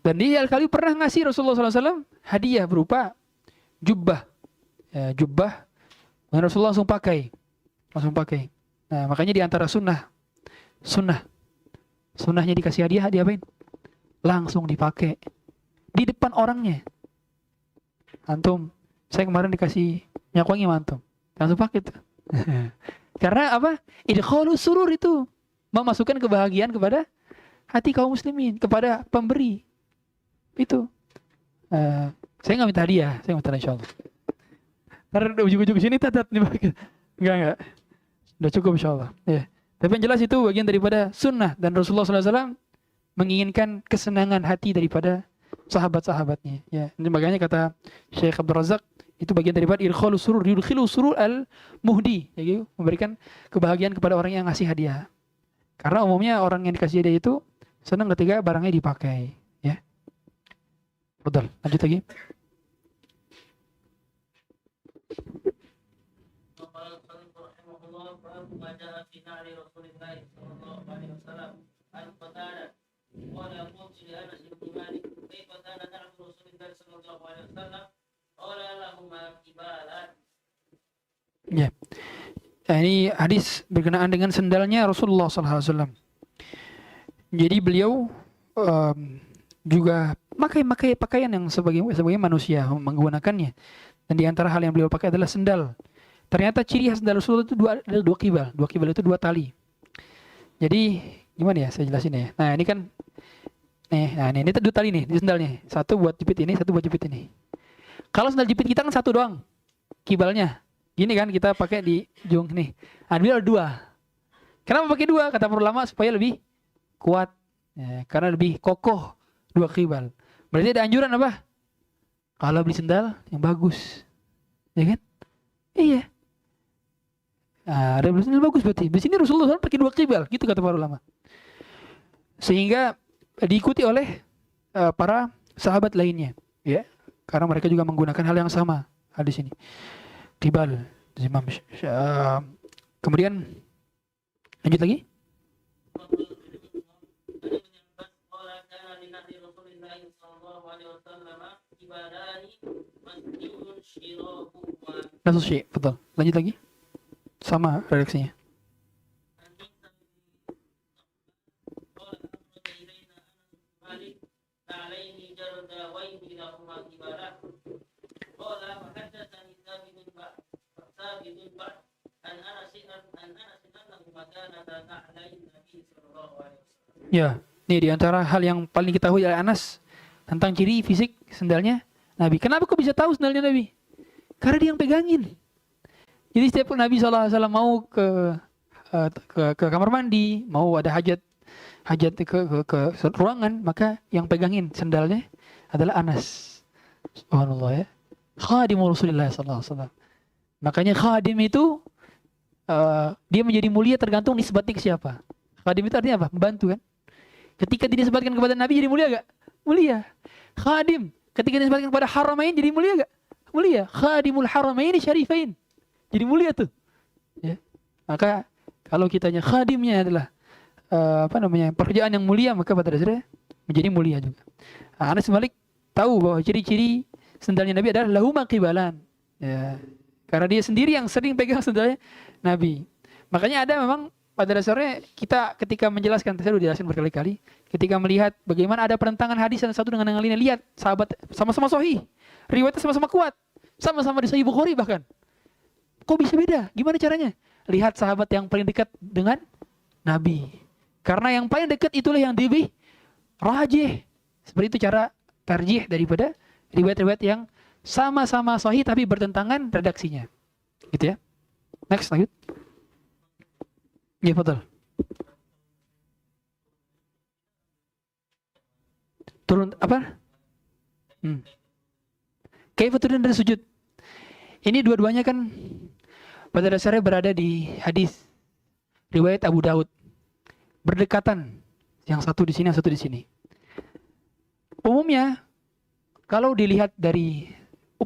Dan Dihya Al-Kalbi pernah ngasih Rasulullah SAW hadiah berupa jubbah. Jubbah, dan Rasulullah langsung pakai. Nah, makanya di antara sunnahnya dikasih hadiah, diapain? Langsung dipakai di depan orangnya. Antum, saya kemarin dikasih minyak wangi antum, langsung pakai tuh. Karena apa? Idkhalus surur itu memasukkan kebahagiaan kepada hati kaum muslimin, kepada pemberi. Itu. Saya nggak minta hadiah, saya minta insyaallah. Karena ujung-ujung sini tatat nih. Enggak. Udah cukup insyaallah. Ya. Tapi yang jelas itu bagian daripada sunnah, dan Rasulullah SAW menginginkan kesenangan hati daripada sahabat-sahabatnya. Ya. Dan makanya kata Syekh Abdul Razak, itu bagian daripada idkhalus surur, yudkhilus surur al-muhdi, ya gitu, memberikan kebahagiaan kepada orang yang ngasih hadiah. Karena umumnya orang yang dikasih hadiah itu senang ketika barangnya dipakai, ya. Betul. Lanjut lagi. Ya. Ini hadis berkenaan dengan sendalnya Rasulullah SAW. Jadi beliau juga memakai pakaian yang sebagai manusia menggunakannya. Dan di antara hal yang beliau pakai adalah sendal. Ternyata ciri khas sendal Rasulullah itu dua kibal. Dua kibal itu dua tali. Jadi gimana ya saya jelasin ya. Nah ini kan ini dua tali nih di sendalnya. Satu buat jepit ini, satu buat jepit ini. Kalau sendal jepit kita kan satu doang kibalnya. Gini kan kita pakai di ujung nih. Nah dia ada dua. Kenapa pakai dua? Kata para ulama supaya lebih kuat. Ya, karena lebih kokoh dua kibal. Berarti ada anjuran apa? Kalau beli sendal yang bagus. Ya kan? Iya. Nah, ada beli sendal bagus berarti. Di sini Rasulullah SAW pakai dua kibal. Gitu kata para ulama. Sehingga diikuti oleh para sahabat lainnya. Ya. Karena mereka juga menggunakan hal yang sama hadis ini. Kibal. Kemudian lanjut lagi. Nafsu syai, betul. Lanjut lagi. Sama redaksinya. Ya, ini di antara hal yang paling diketahui oleh Anas tentang ciri fisik sendalnya Nabi. Kenapa kok bisa tahu sendalnya Nabi? Karena dia yang pegangin. Jadi setiap Nabi SAW mau ke kamar mandi, mau ada hajat ke ruangan, maka yang pegangin sendalnya adalah Anas. Subhanallah ya. Khadim Rasulullah SAW. Makanya khadim itu dia menjadi mulia tergantung nisbatnya ke siapa. Khadim itu artinya apa? Membantu kan? Ketika dinisbatkan kepada Nabi jadi mulia gak? Mulia. Khadim ketika dinisbatkan kepada Haramain jadi mulia gak? Mulia. Khadimul Haramain Syarifain. Jadi mulia tuh. Ya. Maka kalau kitanya khadimnya adalah pekerjaan yang mulia, maka pada dasarnya menjadi mulia juga. Anas bin Malik tahu bahwa ciri-ciri sendalnya Nabi adalah lahuma qibalan. Ya. Karena dia sendiri yang sering pegang sendalnya Nabi. Makanya ada memang pada dasarnya kita ketika menjelaskan, saya sudah jelaskan berkali-kali, ketika melihat bagaimana ada perentangan hadis yang satu dengan yang lainnya, lihat sahabat sama-sama sahih, riwayatnya sama-sama kuat, sama-sama di Sahih Bukhari bahkan. Kok bisa beda? Gimana caranya? Lihat sahabat yang paling dekat dengan Nabi. Karena yang paling dekat itulah yang lebih rajih. Seperti itu cara tarjih daripada riwayat-riwayat yang sama-sama sahih tapi bertentangan redaksinya. Gitu ya. Next, lanjut. Ya, betul. Turun apa? Kaifa turun dari sujud. Ini dua-duanya kan pada dasarnya berada di hadis riwayat Abu Daud. Berdekatan. Yang satu di sini, yang satu di sini. Umumnya kalau dilihat dari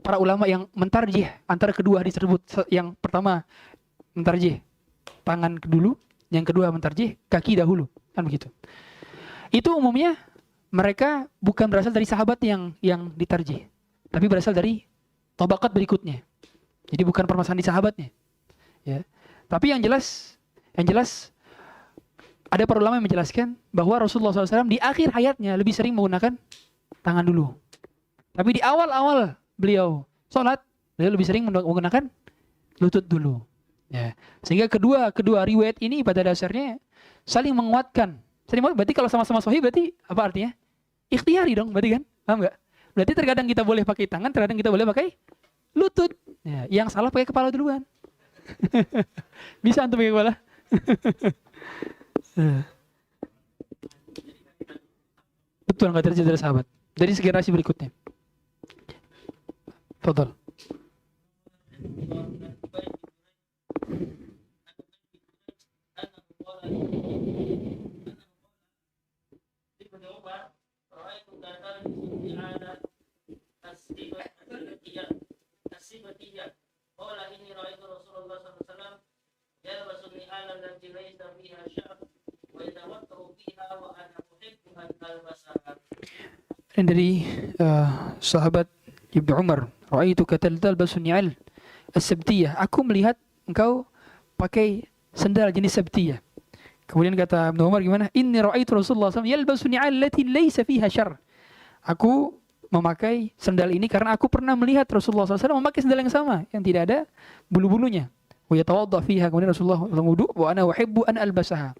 para ulama yang mentarjih antara kedua hadis tersebut, yang pertama mentarjih tangan dulu, yang kedua mentarjih kaki dahulu, kan begitu. Itu umumnya mereka bukan berasal dari sahabat yang ditarjih, tapi berasal dari tabakat berikutnya. Jadi bukan permasalahan di sahabatnya. Ya. Tapi yang jelas ada para ulama yang menjelaskan bahwa Rasulullah SAW di akhir hayatnya lebih sering menggunakan tangan dulu. Tapi di awal-awal beliau sholat, beliau lebih sering menggunakan lutut dulu. Ya. Sehingga kedua riwayat ini pada dasarnya saling menguatkan. Berarti kalau sama-sama sahih berarti apa artinya? Ikhtiari dong, berarti kan? Paham nggak? Berarti terkadang kita boleh pakai tangan, terkadang kita boleh pakai lutut. Ya, yang salah pakai kepala duluan. Bisa antum pakai kepala? Betul, nggak terjadi dari sahabat. Dari generasi berikutnya. Fadhal. Dan dari sahabat Ibnu Umar, ra'aitu talbasu ni'al as-sabtiyah. Aku melihat engkau pakai sendal jenis sabtiyah. Kemudian kata Ibnu Umar gimana? Inni ra'aitu Rasulullah SAW yalbasu ni'al allati laysa fiha syarr. Aku memakai sendal ini karena aku pernah melihat Rasulullah SAW memakai sendal yang sama, yang tidak ada bulu-bulunya. Wa yatawadda fiha, kemudian Rasulullah wudu wa ana uhibbu an albasaha.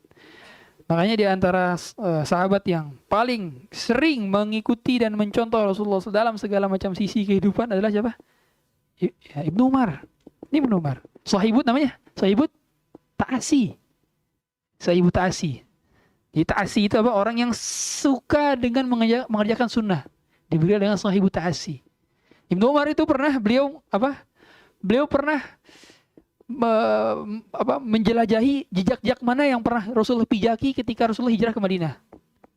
Makanya di antara sahabat yang paling sering mengikuti dan mencontoh Rasulullah dalam segala macam sisi kehidupan adalah siapa? Ya, Ibnu Umar. Ini Ibnu Umar. Sahibut namanya, sahibut ta'asi. Sahibut ta'asi. Jadi ta'asi itu apa? Orang yang suka dengan mengerjakan sunnah. Diberi dengan sahibut ta'asi. Ibnu Umar itu pernah beliau pernah menjelajahi jejak-jejak mana yang pernah Rasulullah pijaki ketika Rasulullah hijrah ke Madinah.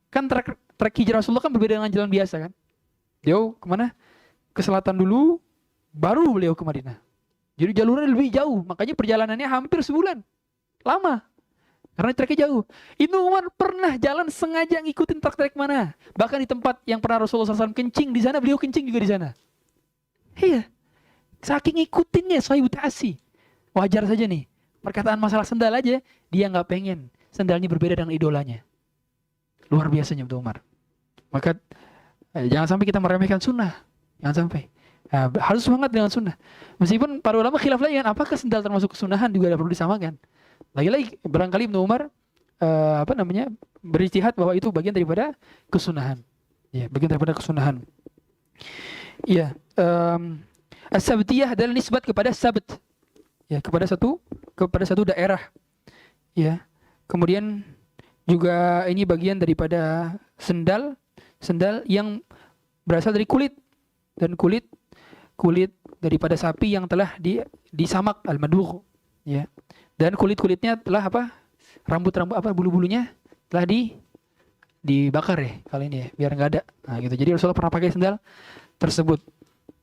Kan trek hijrah Rasulullah kan berbeda dengan jalan biasa kan. Beliau kemana? Ke selatan dulu, baru beliau ke Madinah. Jadi jalurnya lebih jauh, makanya perjalanannya hampir sebulan. Lama. Karena treknya jauh. Ibnu Umar pernah jalan sengaja ngikutin trek mana. Bahkan di tempat yang pernah Rasulullah SAW kencing, di sana beliau kencing juga di sana. Iya. Saking ngikutinnya sahibut ta'asi. Wajar saja nih. Perkataan masalah sendal aja, dia nggak pengen sendalnya berbeda dengan idolanya. Luar biasanya Ibnu Umar. Maka jangan sampai kita meremehkan sunnah. Jangan sampai. Nah, harus semangat dengan sunnah. Meskipun para ulama khilaf lagi kan, apakah sendal termasuk kesunahan juga ada perlu disamakan. Lagi-lagi barangkali Ibnu Umar berijtihad bahwa itu bagian daripada kesunahan. Ya, bagian daripada kesunahan. Iya, as-sabtiyah adalah nisbat kepada sabt. Ya, kepada satu daerah. Ya. Kemudian juga ini bagian daripada sendal yang berasal dari kulit, dan kulit daripada sapi yang telah disamak al-madugh, ya. Dan kulitnya telah rambut-rambut bulu-bulunya telah dibakar ya kali ini ya, biar enggak ada. Nah, gitu. Jadi Rasulullah pernah pakai sendal tersebut,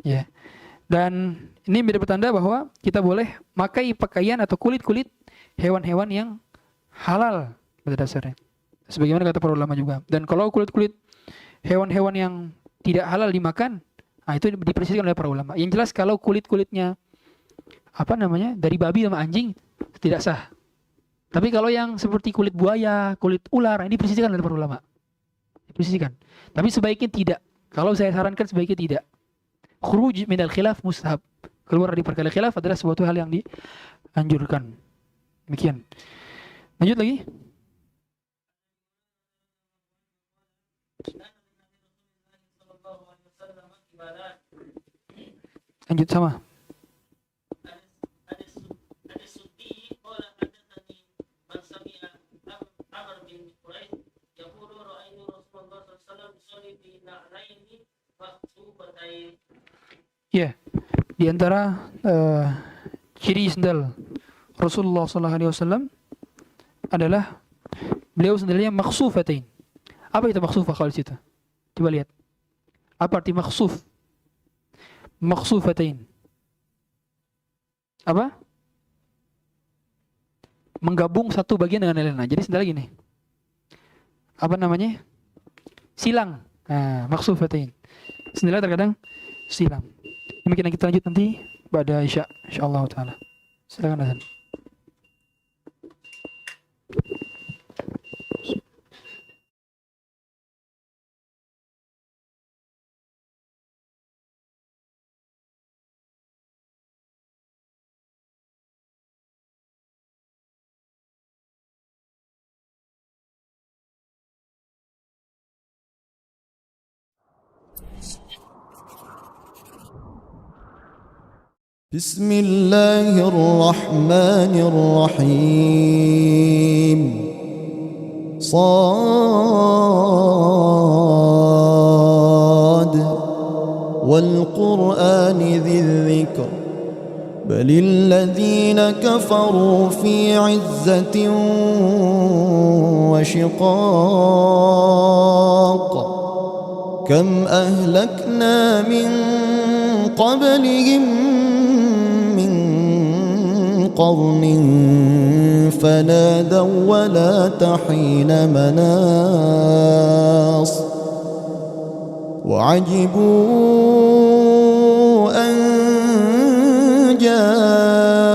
ya. Dan ini menjadi pertanda bahwa kita boleh pakai pakaian atau kulit-kulit hewan-hewan yang halal pada dasarnya. Sebagaimana kata para ulama juga. Dan kalau kulit-kulit hewan-hewan yang tidak halal dimakan, nah itu diperselisihkan oleh para ulama. Yang jelas kalau kulit-kulitnya dari babi sama anjing tidak sah. Tapi kalau yang seperti kulit buaya, kulit ular, ini diperselisihkan oleh para ulama. Diperselisihkan. Tapi sebaiknya tidak. Kalau saya sarankan sebaiknya tidak. Khuruj minal khilaf mustahab. Keluar dari perkara khilaf adalah suatu hal yang dianjurkan. Demikian. Lanjut lagi. Lanjut sama. Ya, di antara ciri sendal Rasulullah SAW adalah beliau sendalnya makhsufatain. Apa itu makhsufah kalau di situ? Coba lihat. Apa arti makhsuf? Makhsufatain. Apa? Menggabung satu bagian dengan yang lain. Jadi sendal gini. Apa namanya? Silang. Nah, makhsufatain. Sendalnya terkadang silang. Demikian kita lanjut nanti pada Isya, insyaallah taala. Silakan azan. بسم الله الرحمن الرحيم صاد والقرآن ذي الذكر بل الذين كفروا في عزة وشقاق كم أهلكنا من قبلهم من قرن فنادوا ولا تحين مناص وعجبوا أن جاءهم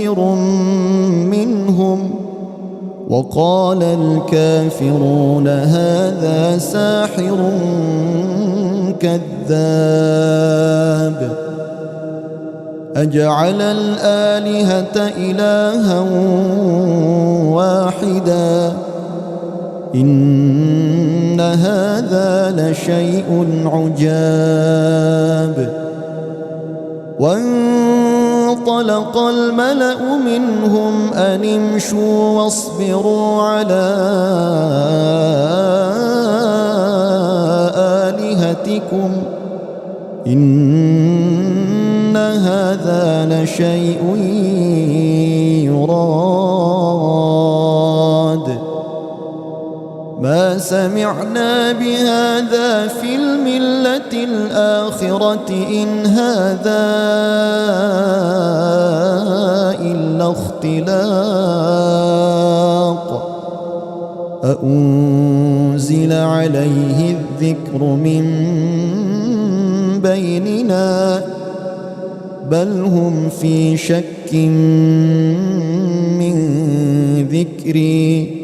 خير منهم وقال الكافرون هذا ساحر كذاب أجعل الآلهة إلها واحدا إن هذا لشيء عجاب وانطلق الملأ منهم أن امشوا واصبروا على آلهتكم إن هذا لشيء يراد ما سمعنا بهذا في الملة الآخرة إن هذا إلا اختلاق أأنزل عليه الذكر من بيننا بل هم في شك من ذكري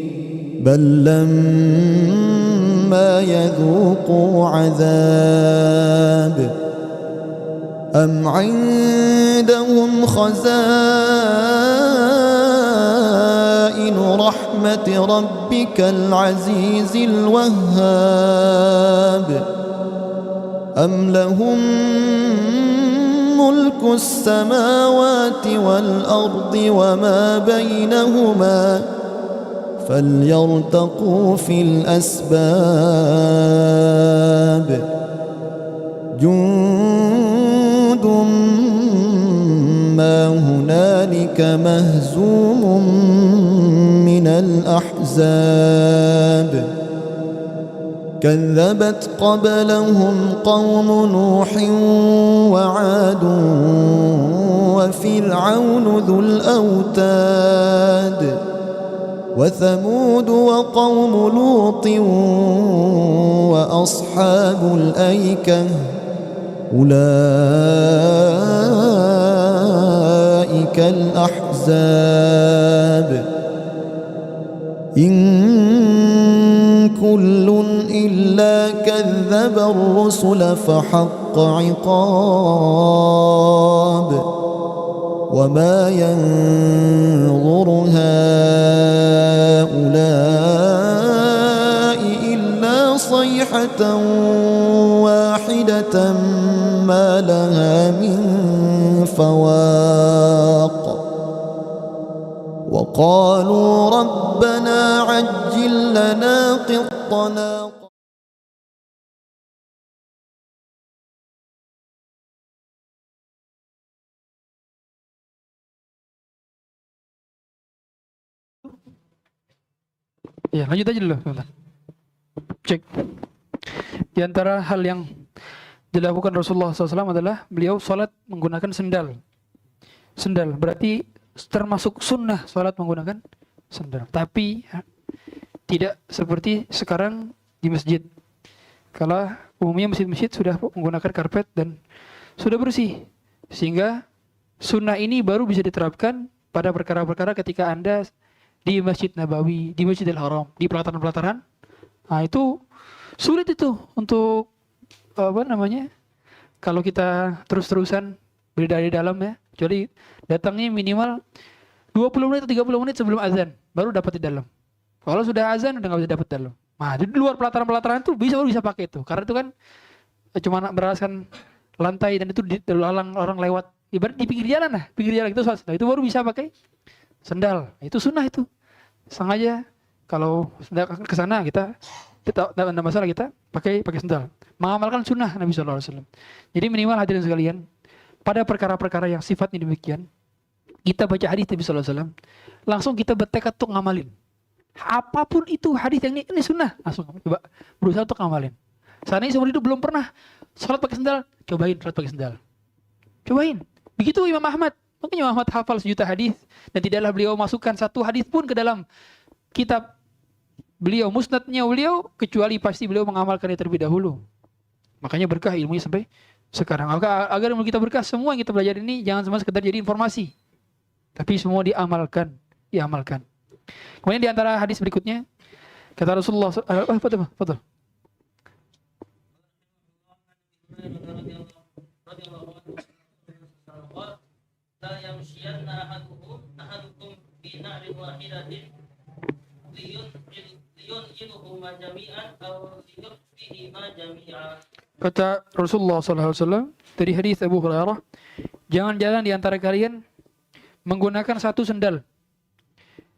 بل لما يذوقوا عذاب أم عندهم خزائن رحمة ربك العزيز الوهاب أم لهم ملك السماوات والأرض وما بينهما فليرتقوا في الأسباب جند ما هنالك مهزوم من الأحزاب كذبت قبلهم قوم نوح وعاد وفرعون ذو الأوتاد وثمود وقوم لوط وأصحاب الأيكة أولئك الأحزاب إن كل إلا كذب الرسل فحق عقاب وما ينظر هؤلاء إلا صيحة واحدة ما لها من فواق وقالوا ربنا عجل لنا قطنا Ya, lanjut aja dulu. Cek. Di antara hal yang dilakukan Rasulullah SAW adalah beliau sholat menggunakan sendal. Sendal berarti termasuk sunnah sholat menggunakan sendal. Tapi tidak seperti sekarang di masjid. Kalau umumnya masjid-masjid sudah menggunakan karpet dan sudah bersih. Sehingga sunnah ini baru bisa diterapkan pada perkara-perkara ketika Anda di Masjid Nabawi, di Masjidil Haram, di pelataran-pelataran. Nah, itu sulit itu untuk kalau kita terus-terusan berada di dalam ya, kecuali datangnya minimal 20 menit atau 30 menit sebelum azan, baru dapat di dalam. Kalau sudah azan udah nggak bisa dapat dalam. Nah, di luar pelataran-pelataran itu baru bisa pakai itu. Karena itu kan cuma beraskan lantai dan itu orang lewat. Ibarat di pinggir jalan lah, pinggir jalan itu nah, itu baru bisa pakai sendal. Itu sunnah itu. Sengaja kalau ke sana kita tidak ada masalah, kita pakai sendal. Mengamalkan sunnah Nabi SAW. Jadi minimal hadirin sekalian, pada perkara-perkara yang sifatnya demikian, kita baca hadis Nabi SAW, langsung kita bertekad untuk ngamalin. Apapun itu hadis yang ini sunnah, langsung coba berusaha untuk ngamalin. Seandainya seumur hidup belum pernah sholat pakai sendal, cobain sholat pakai sendal. Cobain. Begitu Imam Ahmad. Mungkin Imam Ahmad hafal sejuta hadis dan tidaklah beliau masukkan satu hadis pun ke dalam kitab beliau, musnadnya beliau, kecuali pasti beliau mengamalkannya terlebih dahulu. Makanya berkah ilmunya sampai sekarang. Agar ilmu kita berkah, semua yang kita belajar ini jangan cuma sekedar jadi informasi. Tapi semua diamalkan. Kemudian di antara hadis berikutnya kata Rasulullah betul. لا يمشين أحدكم بنعل واحدة لينعلهما جميعا أو ليخفيهما جميعا. Kata Rasulullah SAW dari hadis Abu Hurairah, jangan jalan di antara kalian menggunakan satu sendal.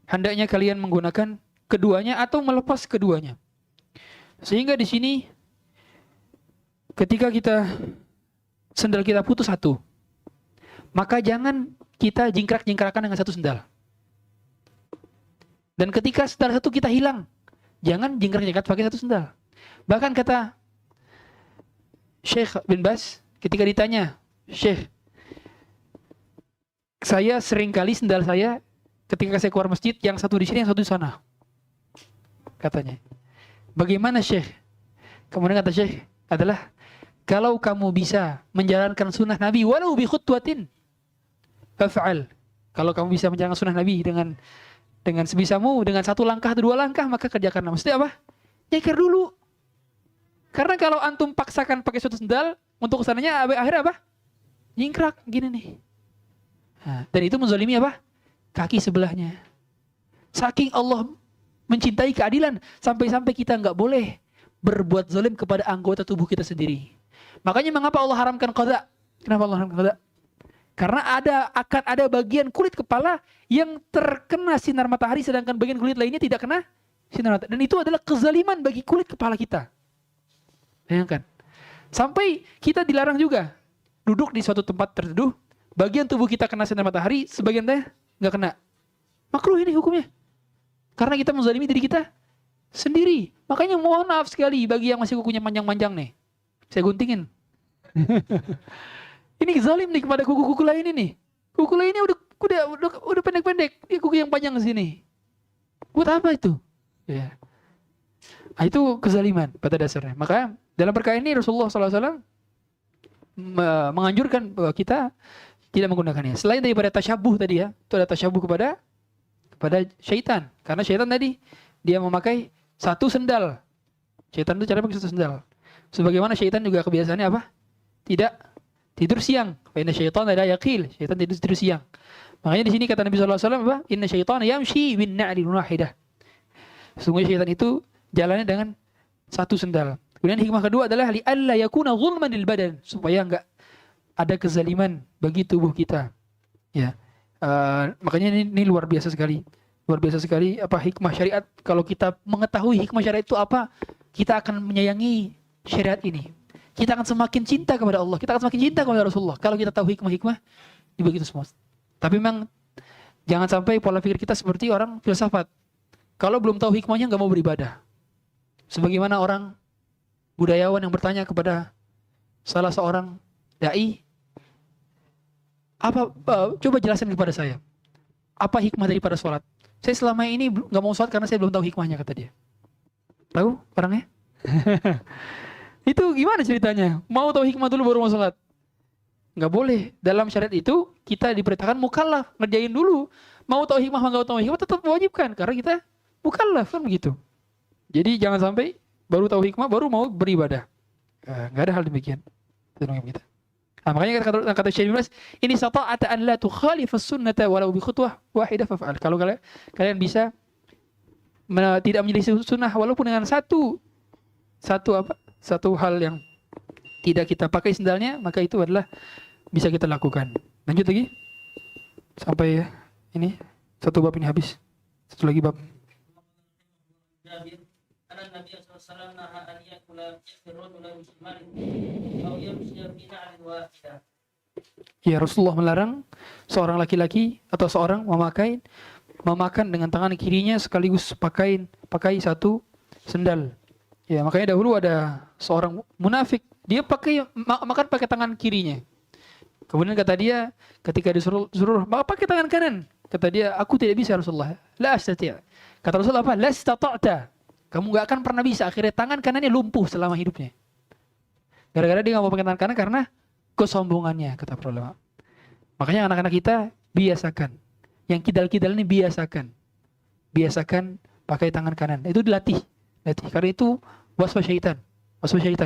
Hendaknya kalian menggunakan keduanya atau melepas keduanya. Sehingga di sini ketika sendal kita putus satu, maka jangan kita jingkrak-jingkrakan dengan satu sendal. Dan ketika sendal satu kita hilang, jangan jingkrak-jingkrak pakai satu sendal. Bahkan kata Syekh bin Baz ketika ditanya, Syekh, saya seringkali sendal saya ketika saya keluar masjid, yang satu di sini, yang satu di sana. Katanya. Bagaimana Syekh? Kemudian kata Syekh adalah, kalau kamu bisa menjalankan sunnah Nabi walau bi khutwatin, faf'al. Kalau kamu bisa menjalankan sunnah Nabi dengan sebisamu, dengan satu langkah atau dua langkah, maka kerjakan. Maksudnya apa? Nyekir dulu. Karena kalau antum paksakan pakai suatu sendal, untuk kesananya akhirnya apa? Nyingkrak gini nih. Nah, dan itu menzalimi apa? Kaki sebelahnya. Saking Allah mencintai keadilan, sampai-sampai kita nggak boleh berbuat zalim kepada anggota tubuh kita sendiri. Makanya mengapa Allah haramkan qadha? Kenapa Allah haramkan qadha? Karena akan ada bagian kulit kepala yang terkena sinar matahari, sedangkan bagian kulit lainnya tidak kena sinar matahari. Dan itu adalah kezaliman bagi kulit kepala kita. Bayangkan. Sampai kita dilarang juga duduk di suatu tempat terteduh, bagian tubuh kita kena sinar matahari, sebagian nggak kena. Makruh ini hukumnya. Karena kita menzalimi diri kita sendiri. Makanya mohon maaf sekali bagi yang masih kukunya panjang-panjang nih. Saya guntingin. Ini zalim nih kepada kuku-kuku lain ini. Kuku lainnya udah pendek-pendek. Ini kuku yang panjang ke sini. Buat apa itu? Ya. Nah, itu kezaliman pada dasarnya. Maka dalam perkara ini Rasulullah SAW menganjurkan bahwa kita tidak menggunakannya. Selain daripada tasyabuh tadi ya, itu ada tasyabuh kepada syaitan. Karena syaitan tadi dia memakai satu sendal. Syaitan itu cara pakai satu sendal. Sebagaimana syaitan juga kebiasaannya apa? Tidak tidur siang. Fa inna syaitana la yaqil. Syaitan tidur siang. Makanya di sini kata Nabi sallallahu alaihi wasallam apa? Inna syaitana yamshi bin na'li wahidah. Sesungguhnya syaitan itu jalannya dengan satu sendal. Kemudian hikmah kedua adalah li alla yakuna zulman lil badan, supaya enggak ada kezaliman bagi tubuh kita. Ya. Makanya ini luar biasa sekali. Luar biasa sekali apa hikmah syariat. Kalau kita mengetahui hikmah syariat itu apa, kita akan menyayangi syariat ini. Kita akan semakin cinta kepada Allah. Kita akan semakin cinta kepada Rasulullah. Kalau kita tahu hikmah-hikmah di begitu semua. Tapi memang jangan sampai pola pikir kita seperti orang filsafat. Kalau belum tahu hikmahnya nggak mau beribadah. Sebagaimana orang budayawan yang bertanya kepada salah seorang dai, coba jelaskan kepada saya, apa hikmah daripada sholat? Saya selama ini nggak mau sholat karena saya belum tahu hikmahnya, kata dia. Tahu orangnya? Itu gimana ceritanya? Mau tahu hikmah dulu baru mau sholat? Nggak boleh. Dalam syariat itu kita diperintahkan mukallaf, ngerjain dulu. Mau tahu hikmah, nggak tahu hikmah tetap mewajibkan karena kita mukallaf kan begitu. Jadi jangan sampai baru tahu hikmah baru mau beribadah. Nggak ada hal demikian. Kita. Nah, makanya kata Syekh Ibnu Baz, ini sata'ata an la tukhalifas sunnata walau bi khutwah wahidah faf'al. Kalau kalian bisa tidak menyelisih sunnah walaupun dengan satu hal yang tidak kita pakai sendalnya, maka itu adalah bisa kita lakukan. Lanjut lagi sampai ini satu bab ini habis. Satu lagi bab. Nabi SAW naha an yakula rajula musliman aw yamshi bi na'lin wahidah. Ya, Rasulullah melarang seorang laki-laki atau seorang memakan dengan tangan kirinya sekaligus pakai satu sendal. Ya, makanya dahulu ada seorang munafik, dia makan pakai tangan kirinya. Kemudian kata dia ketika disuruh pakai tangan kanan, kata dia, aku tidak bisa Rasulullah. La astati'. Kata Rasulullah apa? La istata'ta. Kamu gak akan pernah bisa. Akhirnya tangan kanannya lumpuh selama hidupnya. Gara-gara dia gak mau pakai tangan kanan karena kesombongannya, kata para ulama. Makanya anak-anak kita biasakan. yang kidal-kidal ini biasakan pakai tangan kanan. Itu dilatih. Karena itu waswas syaitan.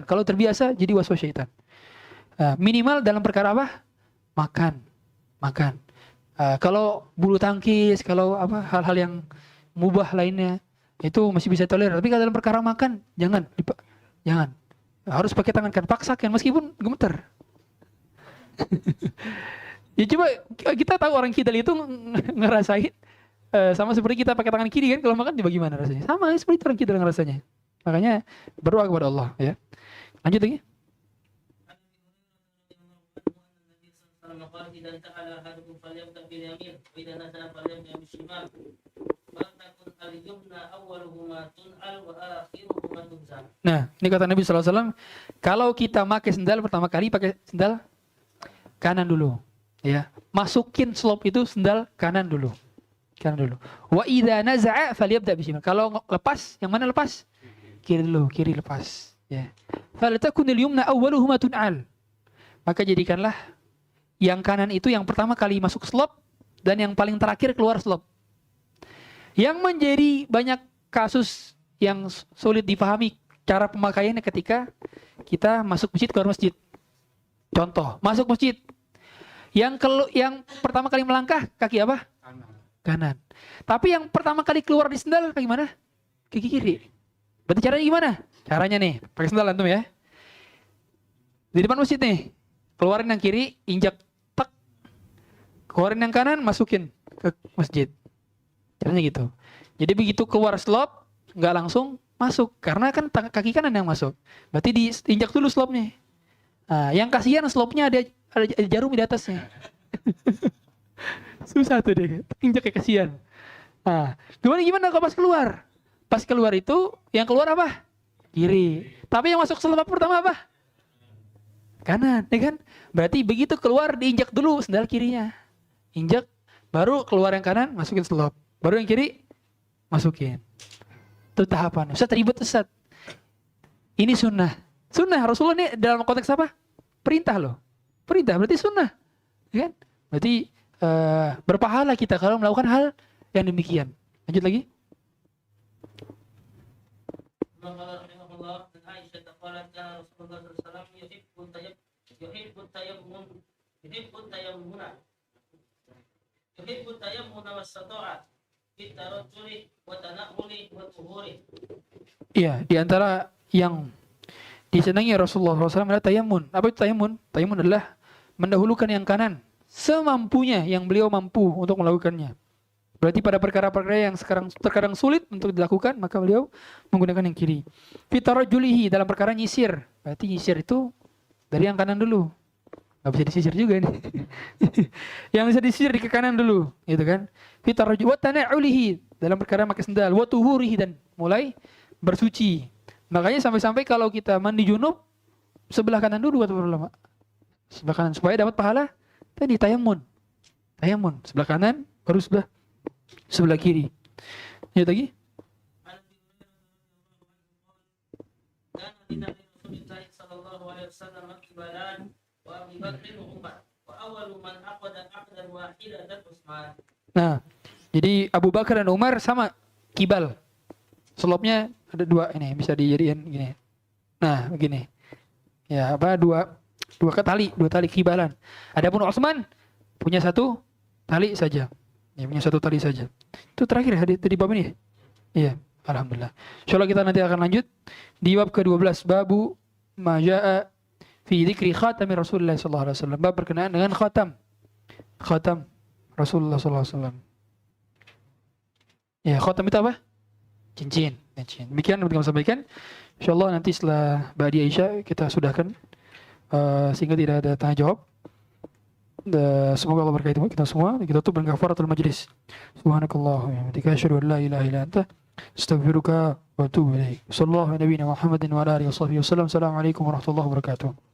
Kalau terbiasa jadi waswas syaitan. Minimal dalam perkara apa? Makan. Kalau bulu tangkis, kalau hal-hal yang mubah lainnya itu masih bisa tolerir. Tapi kalau dalam perkara makan, jangan. Harus pakai tangan kanan. Paksakan meskipun gemeter. Ya coba kita tahu orang kidal itu ngerasain sama seperti kita pakai tangan kiri kan, kalau makan coba gimana rasanya? Sama seperti orang kidal ngerasanya. Makanya berdoa kepada Allah ya. Lanjut lagi. Nah, ini kata Nabi SAW, kalau kita pakai sendal pertama kali pakai sendal kanan dulu, ya. Masukin slop itu sendal kanan dulu. Wa idza naza'a falyabda bishimal. Kalau lepas, yang mana lepas? Kiri lepas, ya. Faltakunil yumna awwaluhuma tun'al. Maka jadikanlah yang kanan itu yang pertama kali masuk slop dan yang paling terakhir keluar slop. Yang menjadi banyak kasus yang sulit dipahami cara pemakaiannya ketika kita masuk masjid, keluar masjid. Contoh, masuk masjid. Yang pertama kali melangkah kaki apa? Kanan. Tapi yang pertama kali keluar di sendal kaki mana? Kaki kiri. Berarti caranya gimana? Caranya nih, pakai sendal antum ya. Di depan masjid nih, keluarin yang kiri, injak tak. Keluarin yang kanan, masukin ke masjid. Caranya gitu. Jadi begitu keluar slop, nggak langsung masuk. Karena kan kaki kanan yang masuk. Berarti diinjak dulu slopnya. Nah, yang kasihan slopnya ada jarum di atasnya. Susah tuh deh, injak kayak kasihan. Nah, gimana kalau pas keluar? Pas keluar itu, yang keluar apa? Kiri. Tapi yang masuk slop pertama apa? Kanan, ya kan? Berarti begitu keluar diinjak dulu sendal kirinya. Injak, baru keluar yang kanan, masukin slop. Baru yang kiri, masukin. Itu tahapan. Ustaz ribet Ustaz. Ini sunnah. Sunnah Rasulullah ini dalam konteks apa? Perintah loh. Perintah berarti sunnah. Ya kan? Berarti berpahala kita kalau melakukan hal yang demikian. Lanjut lagi. Iya, di antara yang disenangi Rasulullah SAW adalah tayamun. Apa itu tayamun? Tayamun adalah mendahulukan yang kanan semampunya yang beliau mampu untuk melakukannya. Berarti pada perkara-perkara yang sekarang terkadang sulit untuk dilakukan, maka beliau menggunakan yang kiri. Fitarajulihi dalam perkara nyisir. Berarti nyisir itu dari yang kanan dulu. Gak bisa disisir juga nih. Yang bisa disisir di ke kanan dulu, gitu kan? Fitarajulihi wa tana'ulihi dalam perkara pakai sendal, wa tuhurihi dan mulai bersuci. Makanya sampai-sampai kalau kita mandi junub sebelah kanan dulu kata para ulama. Sebelah kanan supaya dapat pahala tadi tayamun. Tayamun sebelah kanan baru sebelah kiri. Lihat lagi. Nah, jadi Abu Bakar dan Umar sama kibal. Slopnya ada dua ini bisa dijadikan gini. Nah, begini. Ya, dua tali kibalan. Adapun Utsman punya satu tali saja. Ya, punya satu tali saja. Itu terakhir ya di bab ini. Iya, alhamdulillah. Insyaallah kita nanti akan lanjut di bab ke-12, babu ma jaa fi dzikri khatami Rasulullah sallallahu alaihi wasallam. Bab berkenaan dengan khatam Rasulullah sallallahu alaihi wasallam. Ya, khatam itu apa? Cincin. Demikian yang kami sampaikan. Insyaallah nanti setelah Ba'di Aisyah kita sudahkan sehingga tidak ada tanya jawab. Semoga Allah berkati kita semua. Kita tutup dengan kafaratul majlis. Subhanakallah wa bihamdika asyhadu an la ilaha illa anta astaghfiruka wa atubu ilaik. Sallallahu alaihi wa sallam Muhammadin wa ala alihi wasallam. Assalamualaikum warahmatullahi wabarakatuh.